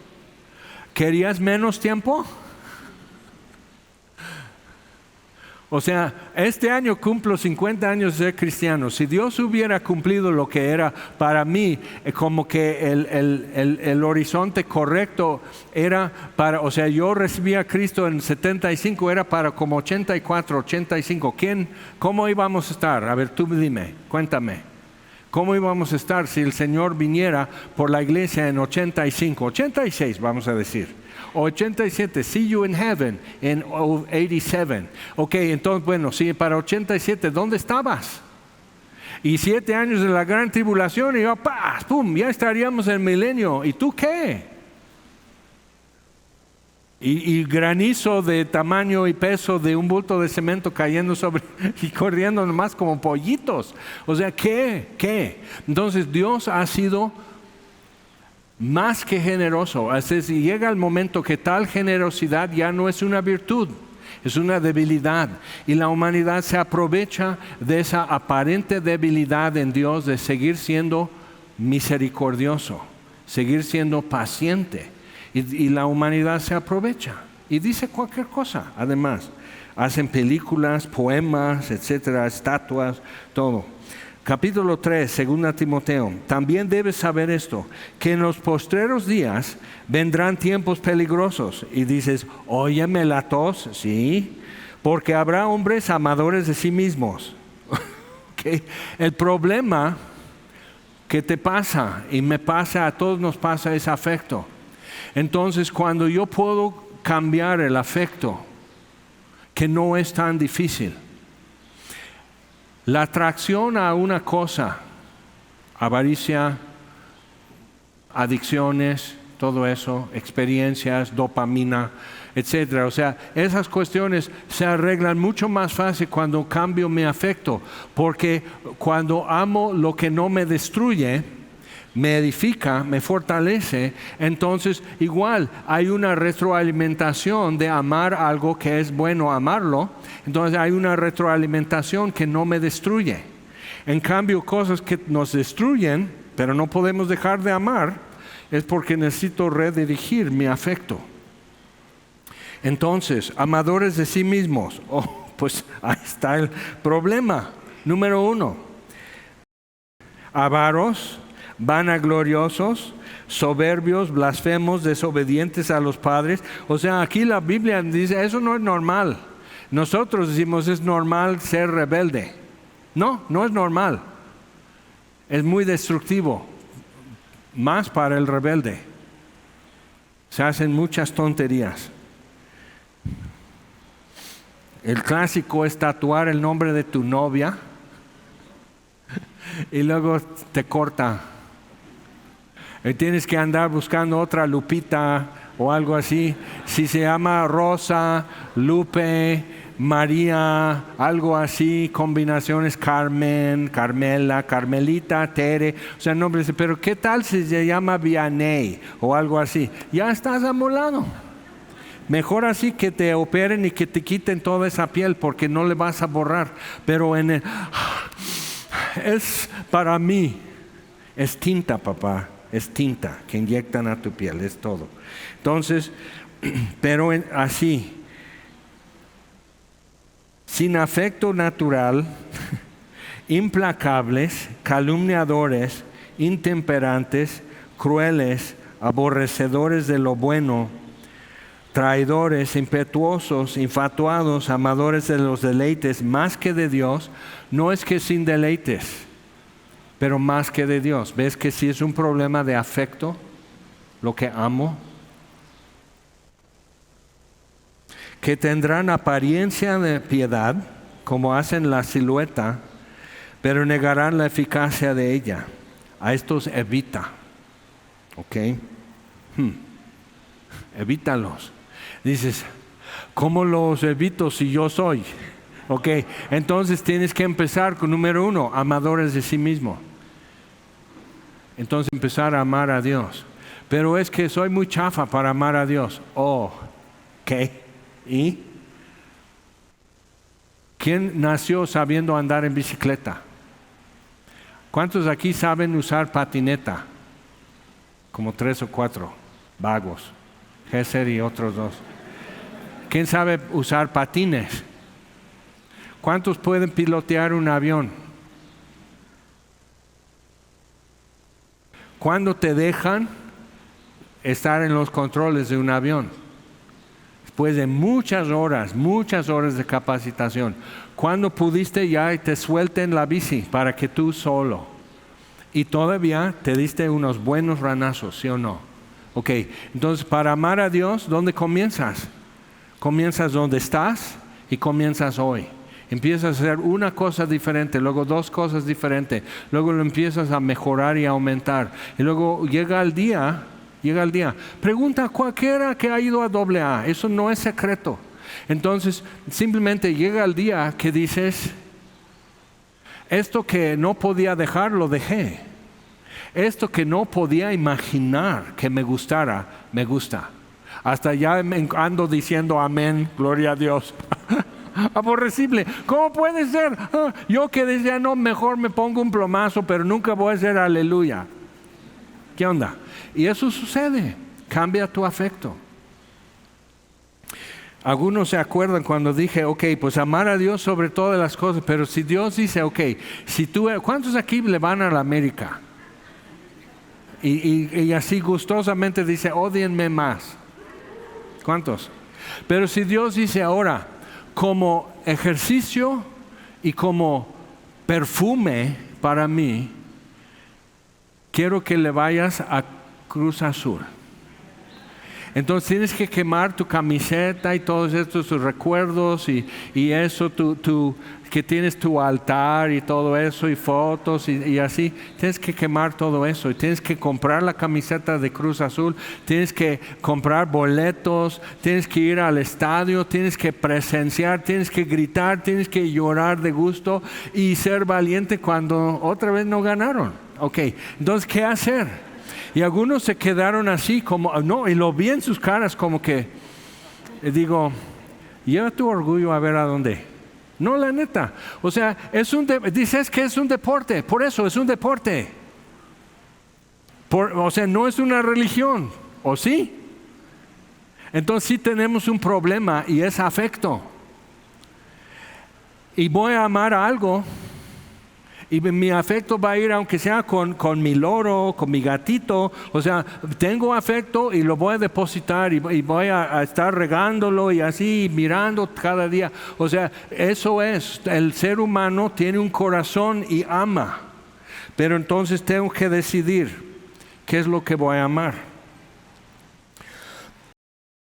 ¿Querías menos tiempo? O sea, este año cumplo 50 años de ser cristiano. Si Dios hubiera cumplido lo que era para mí, como que el horizonte correcto era para, o sea, yo recibí a Cristo en 75, era para como 84, 85. ¿Cómo íbamos a estar? A ver, tú dime, cuéntame. ¿Cómo íbamos a estar si el Señor viniera por la iglesia en 85, 86 vamos a decir? 87, see you in heaven, en 87. Ok, entonces, bueno, sí, para 87, ¿dónde estabas? Y 7 años de la gran tribulación y yo, ¡pum!, ya estaríamos en el milenio. ¿Y tú qué? Y granizo de tamaño y peso de un bulto de cemento cayendo sobre y corriendo nomás como pollitos. O sea, ¿qué? Entonces Dios ha sido más que generoso. Así es, y llega el momento que tal generosidad ya no es una virtud, es una debilidad. Y la humanidad se aprovecha de esa aparente debilidad en Dios de seguir siendo misericordioso, seguir siendo paciente. Y la humanidad se aprovecha y dice cualquier cosa. Además, hacen películas, poemas, etcétera, estatuas, todo. Capítulo 3, 2 Timoteo. También debes saber esto, que en los postreros días vendrán tiempos peligrosos. Y dices, óyeme la tos, sí, porque habrá hombres amadores de sí mismos. Okay. El problema que te pasa y me pasa, a todos nos pasa, es afecto. Entonces, cuando yo puedo cambiar el afecto, que no es tan difícil, la atracción a una cosa, avaricia, adicciones, todo eso, experiencias, dopamina, etcétera. O sea, esas cuestiones se arreglan mucho más fácil cuando cambio mi afecto, porque cuando amo lo que no me destruye, me edifica, me fortalece, entonces igual hay una retroalimentación de amar algo que es bueno amarlo, entonces hay una retroalimentación que no me destruye. En cambio, cosas que nos destruyen, pero no podemos dejar de amar, es porque necesito redirigir mi afecto. Entonces, amadores de sí mismos, pues ahí está el problema. Número 1, avaros, vanagloriosos, soberbios, blasfemos, desobedientes a los padres. O sea, aquí la Biblia dice, eso no es normal. Nosotros decimos, es normal ser rebelde. No es normal. Es muy destructivo, más para el rebelde. Se hacen muchas tonterías. El clásico es tatuar el nombre de tu novia y luego te corta. Tienes que andar buscando otra Lupita o algo así. Si se llama Rosa, Lupe, María, algo así, combinaciones Carmen, Carmela, Carmelita, Tere, o sea, nombres, pero ¿qué tal si se llama Vianney o algo así? Ya estás amolado. Mejor así que te operen y que te quiten toda esa piel porque no le vas a borrar. Pero es para mí, es tinta, papá, es tinta que inyectan a tu piel, es todo. Entonces, pero así, sin afecto natural, implacables, calumniadores, intemperantes, crueles, aborrecedores de lo bueno, traidores, impetuosos, infatuados, amadores de los deleites, más que de Dios. No es que sin deleites, pero más que de Dios. ¿Ves que sí es un problema de afecto, lo que amo? Que tendrán apariencia de piedad, como hacen la silueta, pero negarán la eficacia de ella. A estos evita. ¿Ok? Evítalos. Dices, ¿cómo los evito si yo soy? Ok, entonces tienes que empezar con número 1, amadores de sí mismo. Entonces empezar a amar a Dios. Pero es que soy muy chafa para amar a Dios. Oh, ¿qué? ¿Y? ¿Quién nació sabiendo andar en bicicleta? ¿Cuántos aquí saben usar patineta? Como 3 o 4 vagos. Gesser y otros 2. ¿Quién sabe usar patines? ¿Cuántos pueden pilotear un avión? ¿Cuándo te dejan estar en los controles de un avión? Después de muchas horas de capacitación. ¿Cuándo pudiste ya y te suelten la bici para que tú solo? Y todavía te diste unos buenos ranazos, ¿sí o no? Ok, entonces para amar a Dios, ¿dónde comienzas? Comienzas donde estás y comienzas hoy. Empiezas a hacer una cosa diferente, luego 2 cosas diferentes, luego lo empiezas a mejorar y a aumentar. Y luego llega el día. Pregunta a cualquiera que ha ido a AA, eso no es secreto. Entonces, simplemente llega el día que dices, esto que no podía dejar, lo dejé. Esto que no podía imaginar que me gustara, me gusta. Hasta ya ando diciendo amén, gloria a Dios. Aborrecible, ¿cómo puede ser? Yo que decía, no, mejor me pongo un plomazo, pero nunca voy a decir aleluya. ¿Qué onda? Y eso sucede, cambia tu afecto. Algunos se acuerdan cuando dije, ok, pues amar a Dios sobre todas las cosas, pero si Dios dice, ok, ¿cuántos aquí le van a la América? Y así gustosamente dice, ódienme más. ¿Cuántos? Pero si Dios dice ahora, como ejercicio y como perfume para mí, quiero que le vayas a Cruz Azul. Entonces tienes que quemar tu camiseta y todos estos tus recuerdos y eso, que tienes tu altar y todo eso y fotos y así. Tienes que quemar todo eso y tienes que comprar la camiseta de Cruz Azul, tienes que comprar boletos, tienes que ir al estadio, tienes que presenciar, tienes que gritar, tienes que llorar de gusto y ser valiente cuando otra vez no ganaron. Ok, entonces ¿qué hacer? Y algunos se quedaron así como, no, y lo vi en sus caras como que, digo, lleva tu orgullo a ver a dónde. No, la neta. O sea, dices que es un deporte, por eso es un deporte. O sea, no es una religión, ¿o sí? Entonces sí tenemos un problema y es afecto. Y voy a amar a algo. Y mi afecto va a ir aunque sea con mi loro, con mi gatito. O sea, tengo afecto y lo voy a depositar y voy a estar regándolo y así mirando cada día. O sea, eso es, el ser humano tiene un corazón y ama. Pero entonces tengo que decidir qué es lo que voy a amar.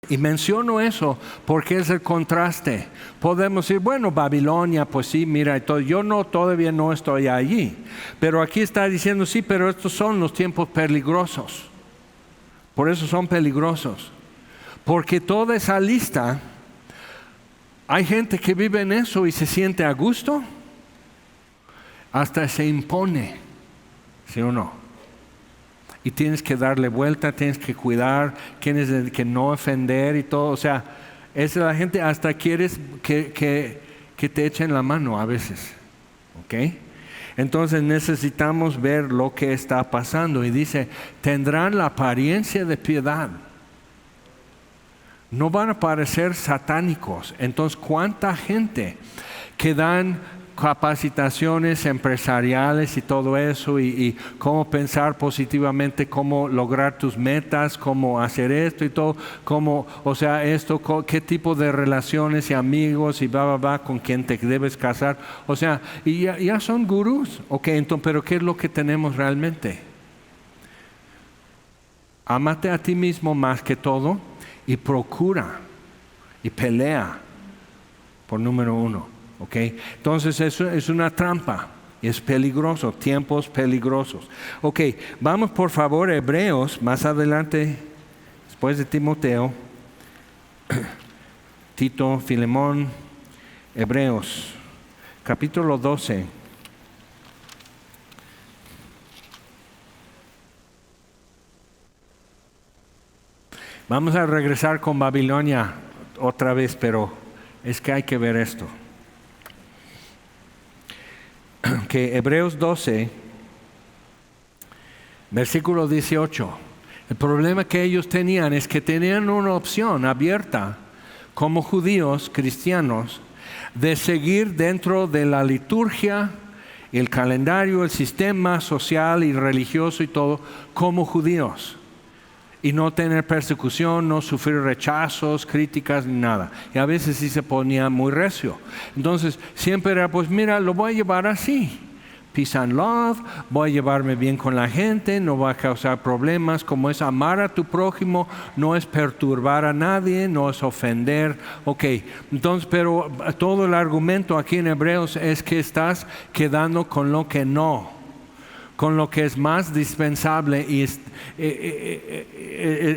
Y menciono eso porque es el contraste. Podemos decir, bueno, Babilonia, pues sí, mira, yo todavía no estoy allí. Pero aquí está diciendo, sí, pero estos son los tiempos peligrosos. Por eso son peligrosos. Porque toda esa lista, hay gente que vive en eso y se siente a gusto, hasta se impone, ¿sí o no? Y tienes que darle vuelta, tienes que cuidar, tienes que no ofender y todo. O sea, la gente hasta quieres que te echen la mano a veces. ¿Ok? Entonces necesitamos ver lo que está pasando. Y dice, tendrán la apariencia de piedad. No van a parecer satánicos. Entonces, ¿cuánta gente que dan capacitaciones empresariales y todo eso y cómo pensar positivamente, cómo lograr tus metas, cómo hacer esto y todo, qué tipo de relaciones y amigos y con quién te debes casar? O sea, y ya son gurús. Ok, entonces, pero ¿qué es lo que tenemos realmente? Ámate a ti mismo más que todo y procura y pelea por número 1. Okay. Entonces eso es una trampa, es peligroso, tiempos peligrosos. Ok, vamos por favor a Hebreos, más adelante, después de Timoteo, Tito, Filemón, Hebreos, capítulo 12. Vamos a regresar con Babilonia otra vez, pero es que hay que ver esto. Que Hebreos 12, versículo 18. El problema que ellos tenían es que tenían una opción abierta como judíos cristianos de seguir dentro de la liturgia, el calendario, el sistema social y religioso y todo como judíos. Y no tener persecución, no sufrir rechazos, críticas, ni nada. Y a veces sí se ponía muy recio. Entonces siempre era, pues mira, lo voy a llevar así. Peace and love, voy a llevarme bien con la gente, no va a causar problemas. Como es amar a tu prójimo, no es perturbar a nadie, no es ofender. Ok, entonces, pero todo el argumento aquí en Hebreos es que estás quedando con lo que no, con lo que es más dispensable y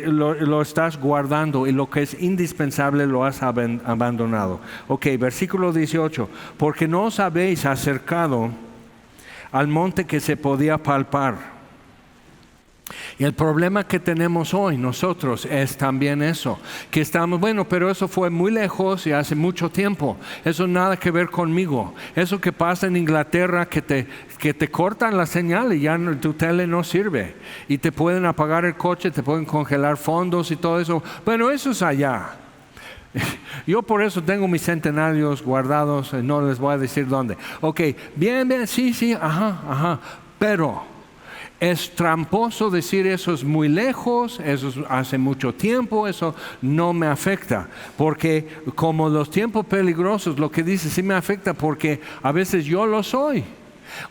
lo estás guardando, y lo que es indispensable lo has abandonado. Ok, versículo 18. Porque no os habéis acercado al monte que se podía palpar. Y el problema que tenemos hoy nosotros es también eso, que estamos, bueno, pero eso fue muy lejos y hace mucho tiempo, eso nada que ver conmigo. Eso que pasa en Inglaterra, que te cortan la señal y ya tu tele no sirve, y te pueden apagar el coche, te pueden congelar fondos y todo eso. Bueno, eso es allá. Yo por eso tengo mis centenarios guardados, no les voy a decir dónde. Ok, bien, sí, ajá, pero es tramposo decir eso es muy lejos, eso es hace mucho tiempo, eso no me afecta. Porque como los tiempos peligrosos, lo que dice sí me afecta, porque a veces yo lo soy.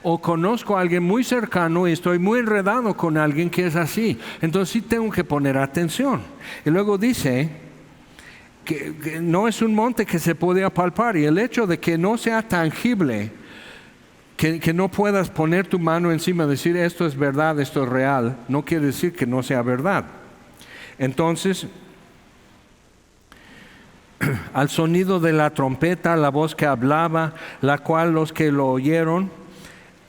O conozco a alguien muy cercano y estoy muy enredado con alguien que es así. Entonces sí tengo que poner atención. Y luego dice que no es un monte que se puede palpar, y el hecho de que no sea tangible, que no puedas poner tu mano encima y decir esto es verdad, esto es real, no quiere decir que no sea verdad. Entonces, al sonido de la trompeta, la voz que hablaba, la cual los que lo oyeron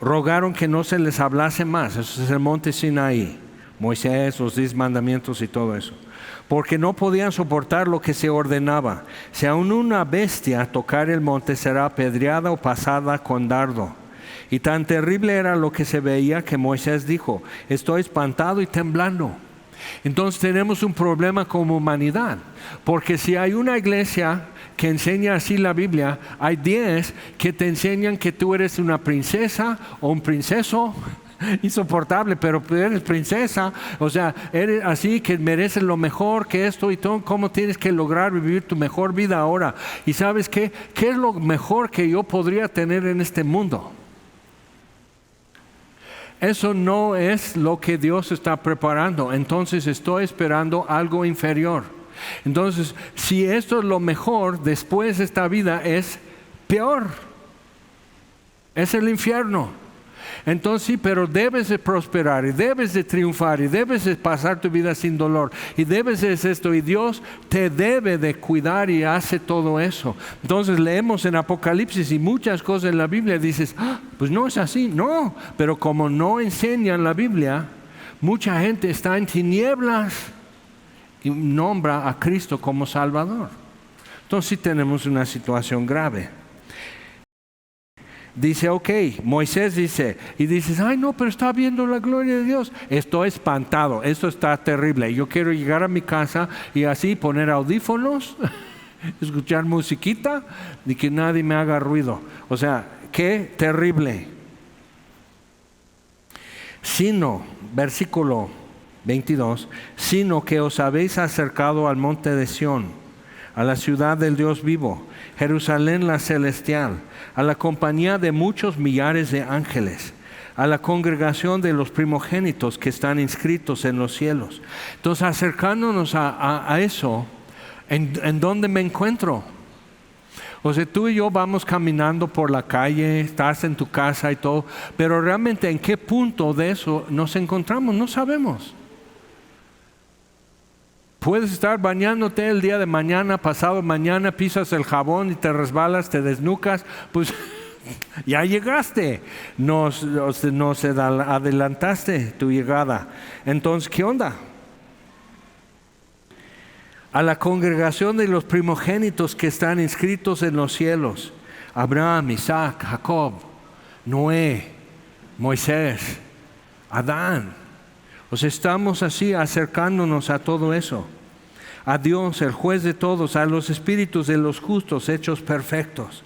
rogaron que no se les hablase más. Eso es el monte Sinaí, Moisés, los 10 mandamientos y todo eso. Porque no podían soportar lo que se ordenaba. Si aún una bestia tocar el monte, será apedreada o pasada con dardo. Y tan terrible era lo que se veía que Moisés dijo: estoy espantado y temblando. Entonces tenemos un problema como humanidad, porque si hay una iglesia que enseña así la Biblia, hay 10 que te enseñan que tú eres una princesa o un princeso insoportable, pero eres princesa, o sea, eres así, que mereces lo mejor, que esto y todo, cómo tienes que lograr vivir tu mejor vida ahora. Y ¿sabes qué? ¿Qué es lo mejor que yo podría tener en este mundo? Eso no es lo que Dios está preparando. Entonces estoy esperando algo inferior. Entonces, si esto es lo mejor, después de esta vida es peor. Es el infierno. Entonces sí, pero debes de prosperar y debes de triunfar y debes de pasar tu vida sin dolor y debes de hacer esto y Dios te debe de cuidar y hace todo eso. Entonces leemos en Apocalipsis y muchas cosas en la Biblia dices, pues no es así, no, pero como no enseñan la Biblia, mucha gente está en tinieblas y nombra a Cristo como Salvador. Entonces sí tenemos una situación grave. Dice, ok, Moisés dice, y dices, ay no, pero está viendo la gloria de Dios. Estoy espantado, esto está terrible. Yo quiero llegar a mi casa y así poner audífonos, escuchar musiquita y que nadie me haga ruido. O sea, qué terrible. Sino, versículo 22, sino que os habéis acercado al monte de Sión, a la ciudad del Dios vivo, Jerusalén la celestial, a la compañía de muchos millares de ángeles, a la congregación de los primogénitos que están inscritos en los cielos. Entonces, acercándonos a eso, ¿en dónde me encuentro? O sea, tú y yo vamos caminando por la calle, estás en tu casa y todo, pero realmente en qué punto de eso nos encontramos, no sabemos. Puedes estar bañándote el día de mañana, pasado mañana, pisas el jabón y te resbalas, te desnucas, pues ya llegaste, nos adelantaste tu llegada. Entonces, ¿qué onda? A la congregación de los primogénitos que están inscritos en los cielos, Abraham, Isaac, Jacob, Noé, Moisés, Adán. O sea, estamos así acercándonos a todo eso. A Dios, el juez de todos, a los espíritus de los justos hechos perfectos,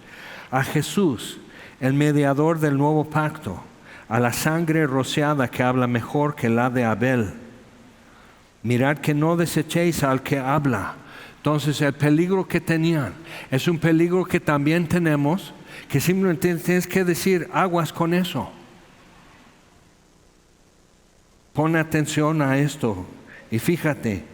a Jesús, el mediador del nuevo pacto, a la sangre rociada que habla mejor que la de Abel. Mirad que no desechéis al que habla. Entonces el peligro que tenían es un peligro que también tenemos, que simplemente tienes que decir aguas con eso. Pon atención a esto y fíjate,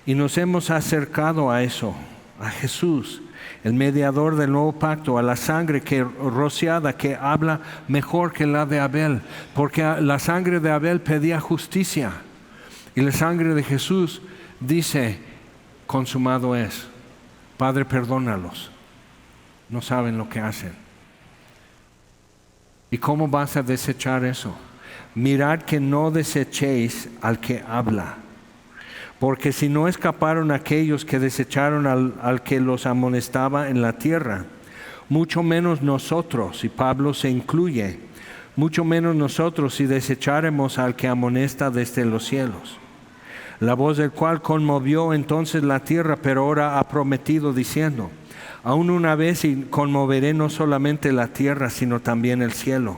y nos hemos acercado a eso, a Jesús, el mediador del nuevo pacto, a la sangre que rociada que habla mejor que la de Abel, porque la sangre de Abel pedía justicia y la sangre de Jesús dice, consumado es. Padre, perdónalos, no saben lo que hacen. ¿Y cómo vas a desechar eso? Mirad que no desechéis al que habla, porque si no escaparon aquellos que desecharon al que los amonestaba en la tierra, mucho menos nosotros, y Pablo se incluye, mucho menos nosotros si desecháremos al que amonesta desde los cielos, la voz del cual conmovió entonces la tierra, pero ahora ha prometido diciendo, aún una vez y conmoveré no solamente la tierra, sino también el cielo.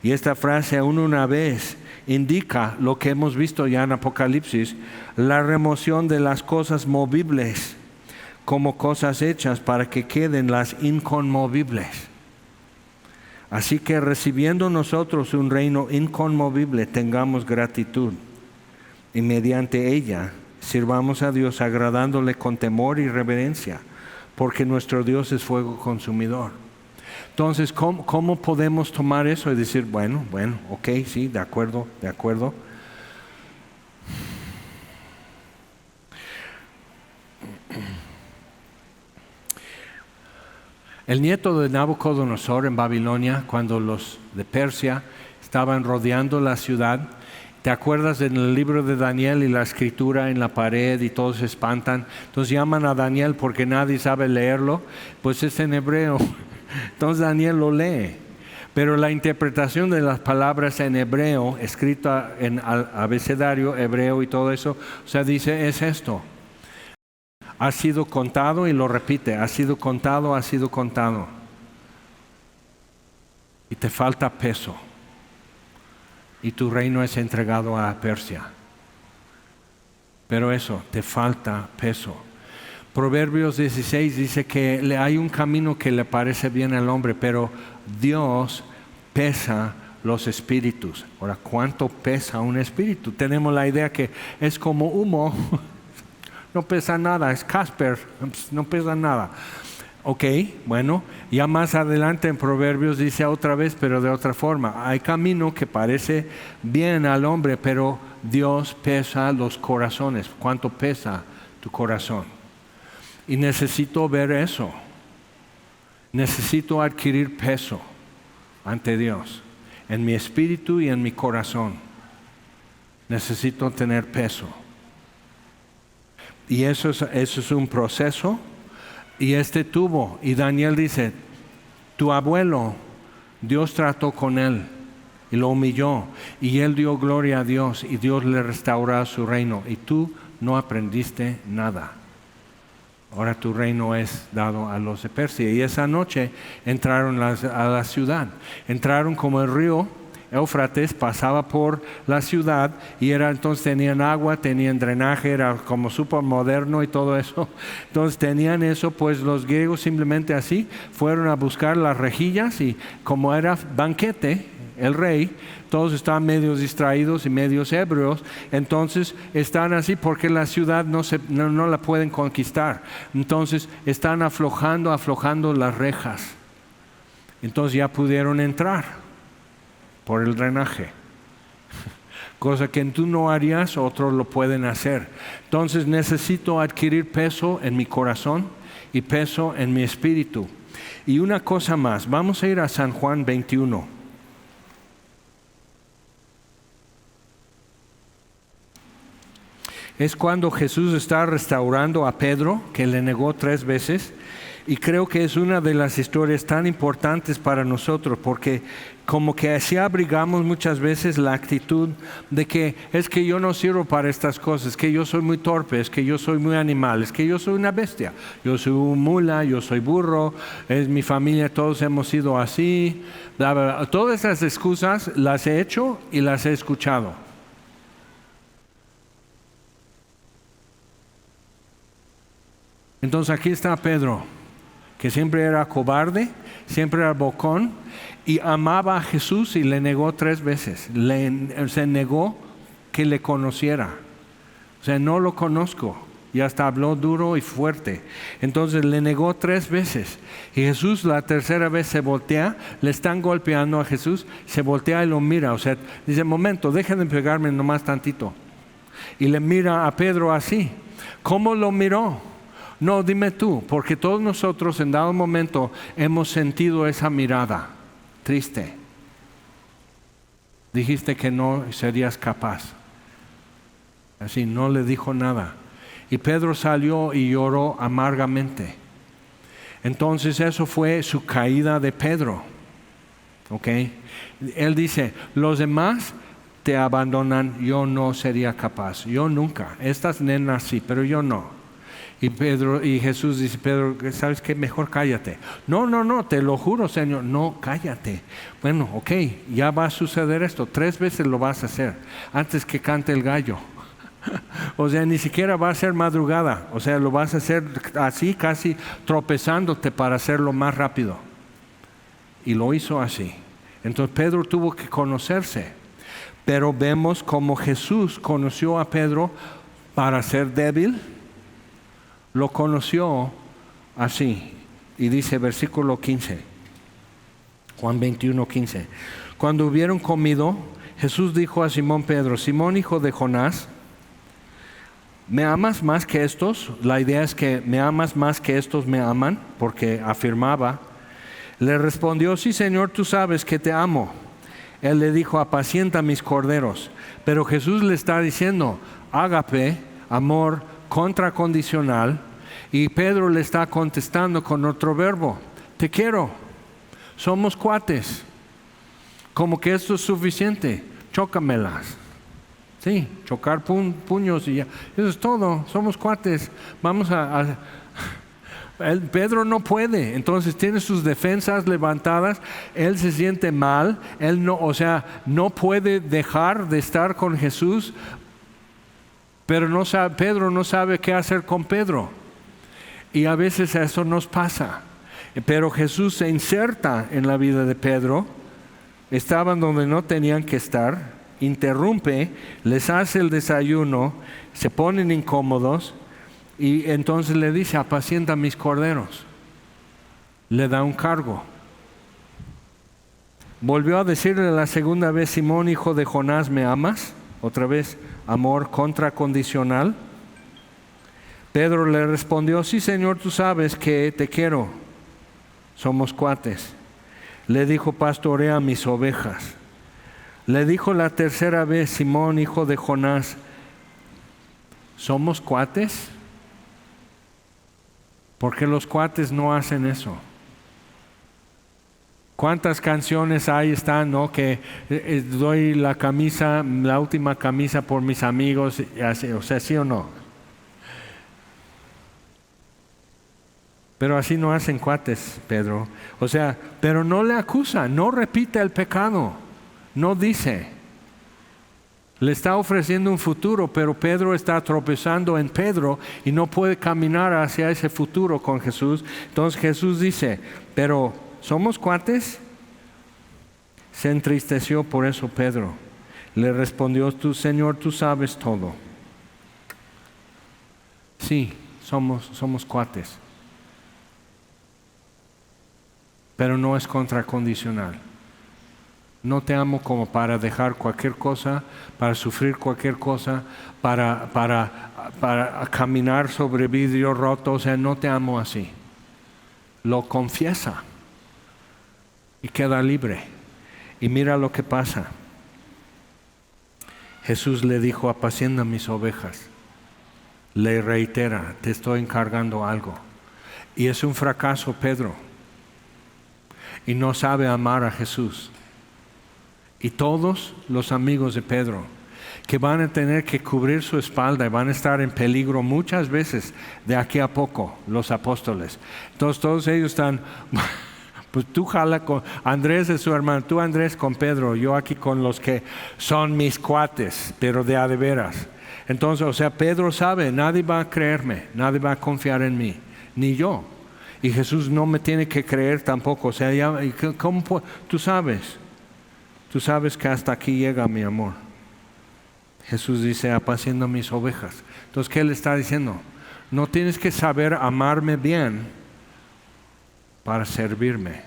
Y esta frase, aún una vez, indica lo que hemos visto ya en Apocalipsis, la remoción de las cosas movibles como cosas hechas para que queden las inconmovibles. Así que recibiendo nosotros un reino inconmovible, tengamos gratitud y mediante ella sirvamos a Dios agradándole con temor y reverencia, porque nuestro Dios es fuego consumidor. Entonces, ¿cómo podemos tomar eso y decir, bueno, ok, sí, de acuerdo? El nieto de Nabucodonosor en Babilonia, cuando los de Persia estaban rodeando la ciudad, ¿te acuerdas en el libro de Daniel y la escritura en la pared y todos se espantan? Entonces llaman a Daniel porque nadie sabe leerlo, pues es en hebreo. Entonces Daniel lo lee, pero la interpretación de las palabras en hebreo, escrita en abecedario hebreo y todo eso, o sea, dice, es esto. Ha sido contado y lo repite, ha sido contado. Y te falta peso. Y tu reino es entregado a Persia. Pero eso, te falta peso. Proverbios 16 dice que hay un camino que le parece bien al hombre, pero Dios pesa los espíritus. Ahora, ¿cuánto pesa un espíritu? Tenemos la idea que es como humo, no pesa nada, es Casper, no pesa nada. Ok, bueno, ya más adelante en Proverbios dice otra vez, pero de otra forma. Hay camino que parece bien al hombre, pero Dios pesa los corazones. ¿Cuánto pesa tu corazón? Y necesito ver eso. Necesito adquirir peso ante Dios, en mi espíritu y en mi corazón. Necesito tener peso. Y eso es un proceso. Y y Daniel dice, tu abuelo, Dios trató con él y lo humilló, y él dio gloria a Dios, y Dios le restauró su reino, y tú no aprendiste nada. Ahora tu reino es dado a los de Persia. Y esa noche entraron a la ciudad. Entraron como el río Éufrates, pasaba por la ciudad, y entonces tenían agua, tenían drenaje, era como súper moderno y todo eso. Entonces tenían eso, pues los griegos simplemente así fueron a buscar las rejillas, y como era banquete, el rey, todos estaban medios distraídos y medios ebrios, entonces están así porque la ciudad no la pueden conquistar. Entonces están aflojando las rejas. Entonces ya pudieron entrar por el drenaje. Cosa que tú no harías, otros lo pueden hacer. Entonces necesito adquirir peso en mi corazón y peso en mi espíritu. Y una cosa más, vamos a ir a San Juan 21. Es cuando Jesús está restaurando a Pedro, que le negó 3 veces. Y creo que es una de las historias tan importantes para nosotros, porque como que así abrigamos muchas veces la actitud de que es que yo no sirvo para estas cosas, es que yo soy muy torpe, es que yo soy muy animal, es que yo soy una bestia, yo soy un mula, yo soy burro, es mi familia, todos hemos sido así, bla, bla, bla. Todas esas excusas las he hecho y las he escuchado. Entonces aquí está Pedro, que siempre era cobarde, siempre era bocón, y amaba a Jesús y le negó 3 veces. Se negó que le conociera. O sea, no lo conozco. Y hasta habló duro y fuerte. Entonces le negó 3 veces. Y Jesús la tercera vez se voltea, le están golpeando a Jesús, se voltea y lo mira. O sea, dice, momento, dejen de pegarme nomás tantito. Y le mira a Pedro así. ¿Cómo lo miró? No, dime tú, porque todos nosotros en dado momento hemos sentido esa mirada triste. Dijiste que no serías capaz. Así, no le dijo nada. Y Pedro salió y lloró amargamente. Entonces eso fue su caída de Pedro. ¿Ok? Él dice, los demás te abandonan, yo no sería capaz. Yo nunca. Estas nenas sí, pero yo no. Y Jesús dice, Pedro, ¿sabes qué? Mejor cállate. No, te lo juro, Señor. No, cállate. Bueno, ok, ya va a suceder esto. 3 veces lo vas a hacer antes que cante el gallo. O sea, ni siquiera va a ser madrugada. O sea, lo vas a hacer así, casi tropezándote para hacerlo más rápido. Y lo hizo así. Entonces Pedro tuvo que conocerse. Pero vemos como Jesús conoció a Pedro para ser débil. Lo conoció así. Y dice versículo 15, Juan 21, 15. Cuando hubieron comido, Jesús dijo a Simón Pedro, Simón hijo de Jonás, ¿me amas más que estos? La idea es que me amas más que estos me aman, porque afirmaba. Le respondió, sí Señor, tú sabes que te amo. Él le dijo, apacienta mis corderos. Pero Jesús le está diciendo, ágape, amor contracondicional, y Pedro le está contestando con otro verbo, te quiero, somos cuates, como que esto es suficiente, chócamelas. Sí, chocar puños y ya, eso es todo, somos cuates, Pedro no puede, entonces tiene sus defensas levantadas, él se siente mal, él no puede dejar de estar con Jesús. Pero Pedro no sabe qué hacer con Pedro. Y a veces eso nos pasa. Pero Jesús se inserta en la vida de Pedro. Estaban donde no tenían que estar. Interrumpe, les hace el desayuno, se ponen incómodos. Y entonces le dice, apacienta mis corderos. Le da un cargo. Volvió a decirle la segunda vez, Simón, hijo de Jonás, ¿me amas? Otra vez, amor contracondicional. Pedro le respondió, sí, Señor, tú sabes que te quiero. Somos cuates. Le dijo, pastorea mis ovejas. Le dijo la tercera vez, Simón, hijo de Jonás, ¿somos cuates? Porque los cuates no hacen eso. ¿Cuántas canciones ahí están, no? Que doy la camisa, la última camisa por mis amigos, o sea, ¿sí o no? Pero así no hacen cuates, Pedro. O sea, pero no le acusa, no repite el pecado, no dice. Le está ofreciendo un futuro, pero Pedro está tropezando en Pedro y no puede caminar hacia ese futuro con Jesús. Entonces Jesús dice, pero ¿somos cuates? Se entristeció por eso Pedro. Le respondió, tú, Señor, tú sabes todo. Sí, somos cuates. Pero no es contracondicional. No te amo como para dejar cualquier cosa, para sufrir cualquier cosa, para caminar sobre vidrio roto. O sea, no te amo así. Lo confiesa y queda libre. Y mira lo que pasa. Jesús le dijo, apacienta mis ovejas. Le reitera, te estoy encargando algo. Y es un fracaso, Pedro. Y no sabe amar a Jesús. Y todos los amigos de Pedro, que van a tener que cubrir su espalda y van a estar en peligro muchas veces de aquí a poco, los apóstoles. Entonces todos ellos están, pues tú jala con Andrés es su hermano, tú Andrés con Pedro, yo aquí con los que son mis cuates, pero de a de veras. Entonces, o sea, Pedro sabe, nadie va a creerme, nadie va a confiar en mí, ni yo. Y Jesús no me tiene que creer tampoco. O sea, ¿cómo tú sabes? Tú sabes que hasta aquí llega mi amor. Jesús dice, apacienta mis ovejas. Entonces, ¿qué le está diciendo? No tienes que saber amarme bien para servirme,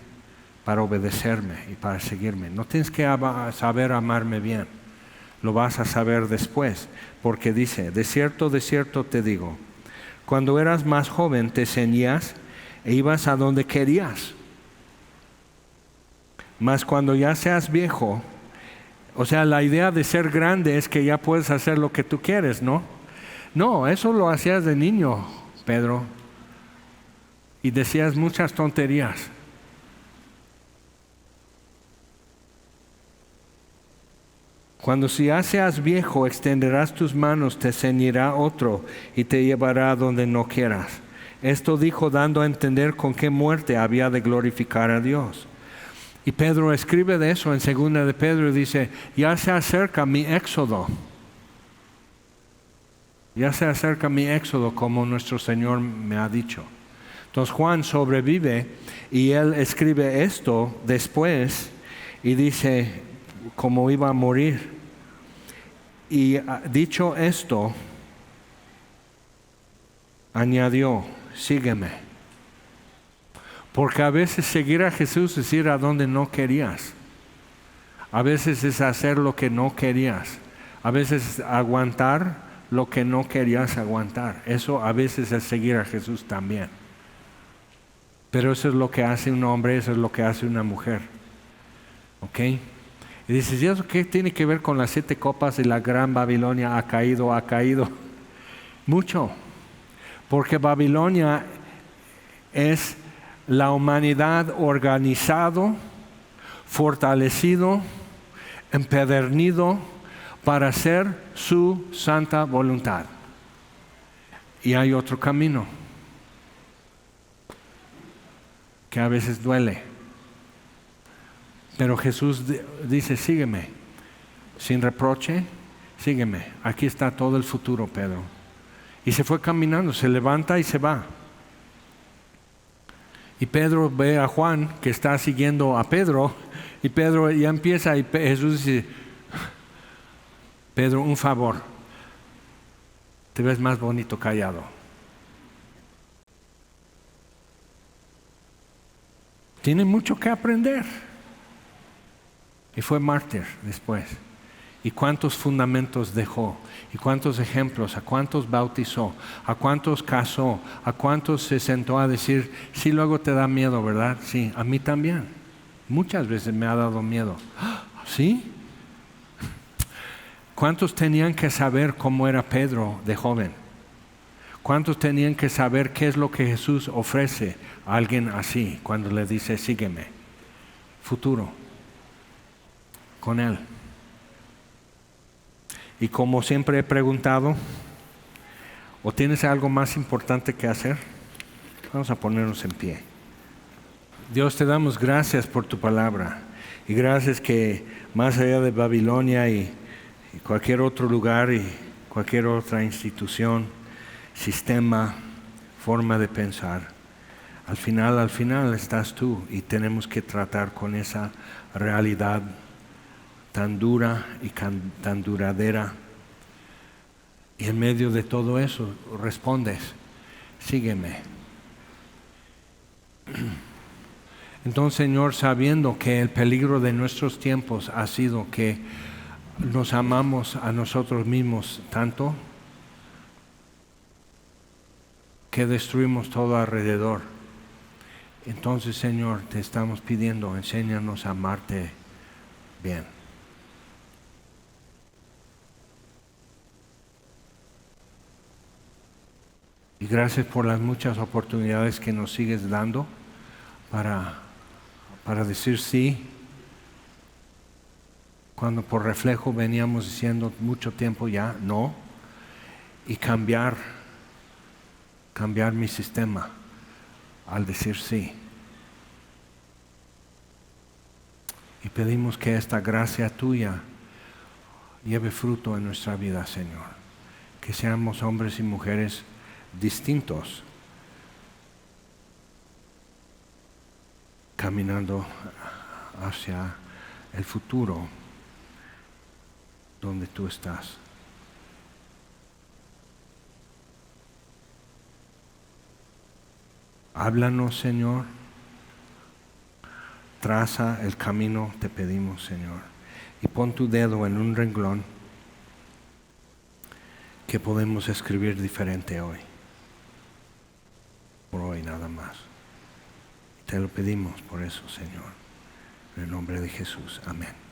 para obedecerme y para seguirme. No tienes que saber amarme bien. Lo vas a saber después. Porque dice, de cierto te digo, cuando eras más joven te ceñías e ibas a donde querías. Mas cuando ya seas viejo, o sea, la idea de ser grande es que ya puedes hacer lo que tú quieres, ¿no? No, eso lo hacías de niño, Pedro. Y decías muchas tonterías. Cuando si ya seas viejo, extenderás tus manos, te ceñirá otro y te llevará a donde no quieras. Esto dijo dando a entender con qué muerte había de glorificar a Dios. Y Pedro escribe de eso en segunda de Pedro y dice, ya se acerca mi éxodo. Ya se acerca mi éxodo como nuestro Señor me ha dicho. Entonces Juan sobrevive y él escribe esto después y dice cómo iba a morir. Y dicho esto, añadió, sígueme. Porque a veces seguir a Jesús es ir a donde no querías. A veces es hacer lo que no querías. A veces es aguantar lo que no querías aguantar. Eso a veces es seguir a Jesús también. Pero eso es lo que hace un hombre, eso es lo que hace una mujer. ¿Ok? Y dices, ¿y eso qué tiene que ver con las 7 copas y la gran Babilonia ha caído? Mucho. Porque Babilonia es la humanidad organizado, fortalecido, empedernido para hacer su santa voluntad. Y hay otro camino que a veces duele. Pero Jesús dice, sígueme, sin reproche, sígueme. Aquí está todo el futuro, Pedro. Y se fue caminando, se levanta y se va. Y Pedro ve a Juan que está siguiendo a Pedro y Pedro ya empieza y Jesús dice, Pedro, un favor, te ves más bonito callado. Tiene mucho que aprender. Y fue mártir después. ¿Y cuántos fundamentos dejó? ¿Y cuántos ejemplos? ¿A cuántos bautizó? ¿A cuántos casó? ¿A cuántos se sentó a decir, sí, luego te da miedo, verdad? Sí, a mí también. Muchas veces me ha dado miedo. ¿Sí? ¿Cuántos tenían que saber cómo era Pedro de joven? ¿Cuántos tenían que saber qué es lo que Jesús ofrece a alguien así cuando le dice, sígueme? Futuro. Con Él. Y como siempre he preguntado, ¿o tienes algo más importante que hacer? Vamos a ponernos en pie. Dios, te damos gracias por tu palabra. Y gracias que más allá de Babilonia y cualquier otro lugar y cualquier otra institución, sistema, forma de pensar, al final estás tú y tenemos que tratar con esa realidad tan dura y tan duradera. Y en medio de todo eso respondes, sígueme. Entonces, Señor, sabiendo que el peligro de nuestros tiempos ha sido que nos amamos a nosotros mismos tanto que destruimos todo alrededor. Entonces, Señor, te estamos pidiendo, enséñanos a amarte bien. Y gracias por las muchas oportunidades que nos sigues dando para decir sí, cuando por reflejo veníamos diciendo mucho tiempo ya no, y cambiar mi sistema al decir sí. Y pedimos que esta gracia tuya lleve fruto en nuestra vida, Señor. Que seamos hombres y mujeres distintos, caminando hacia el futuro donde tú estás. Háblanos, Señor. Traza el camino, te pedimos, Señor. Y pon tu dedo en un renglón que podemos escribir diferente hoy. Por hoy nada más. Te lo pedimos por eso, Señor. En el nombre de Jesús. Amén.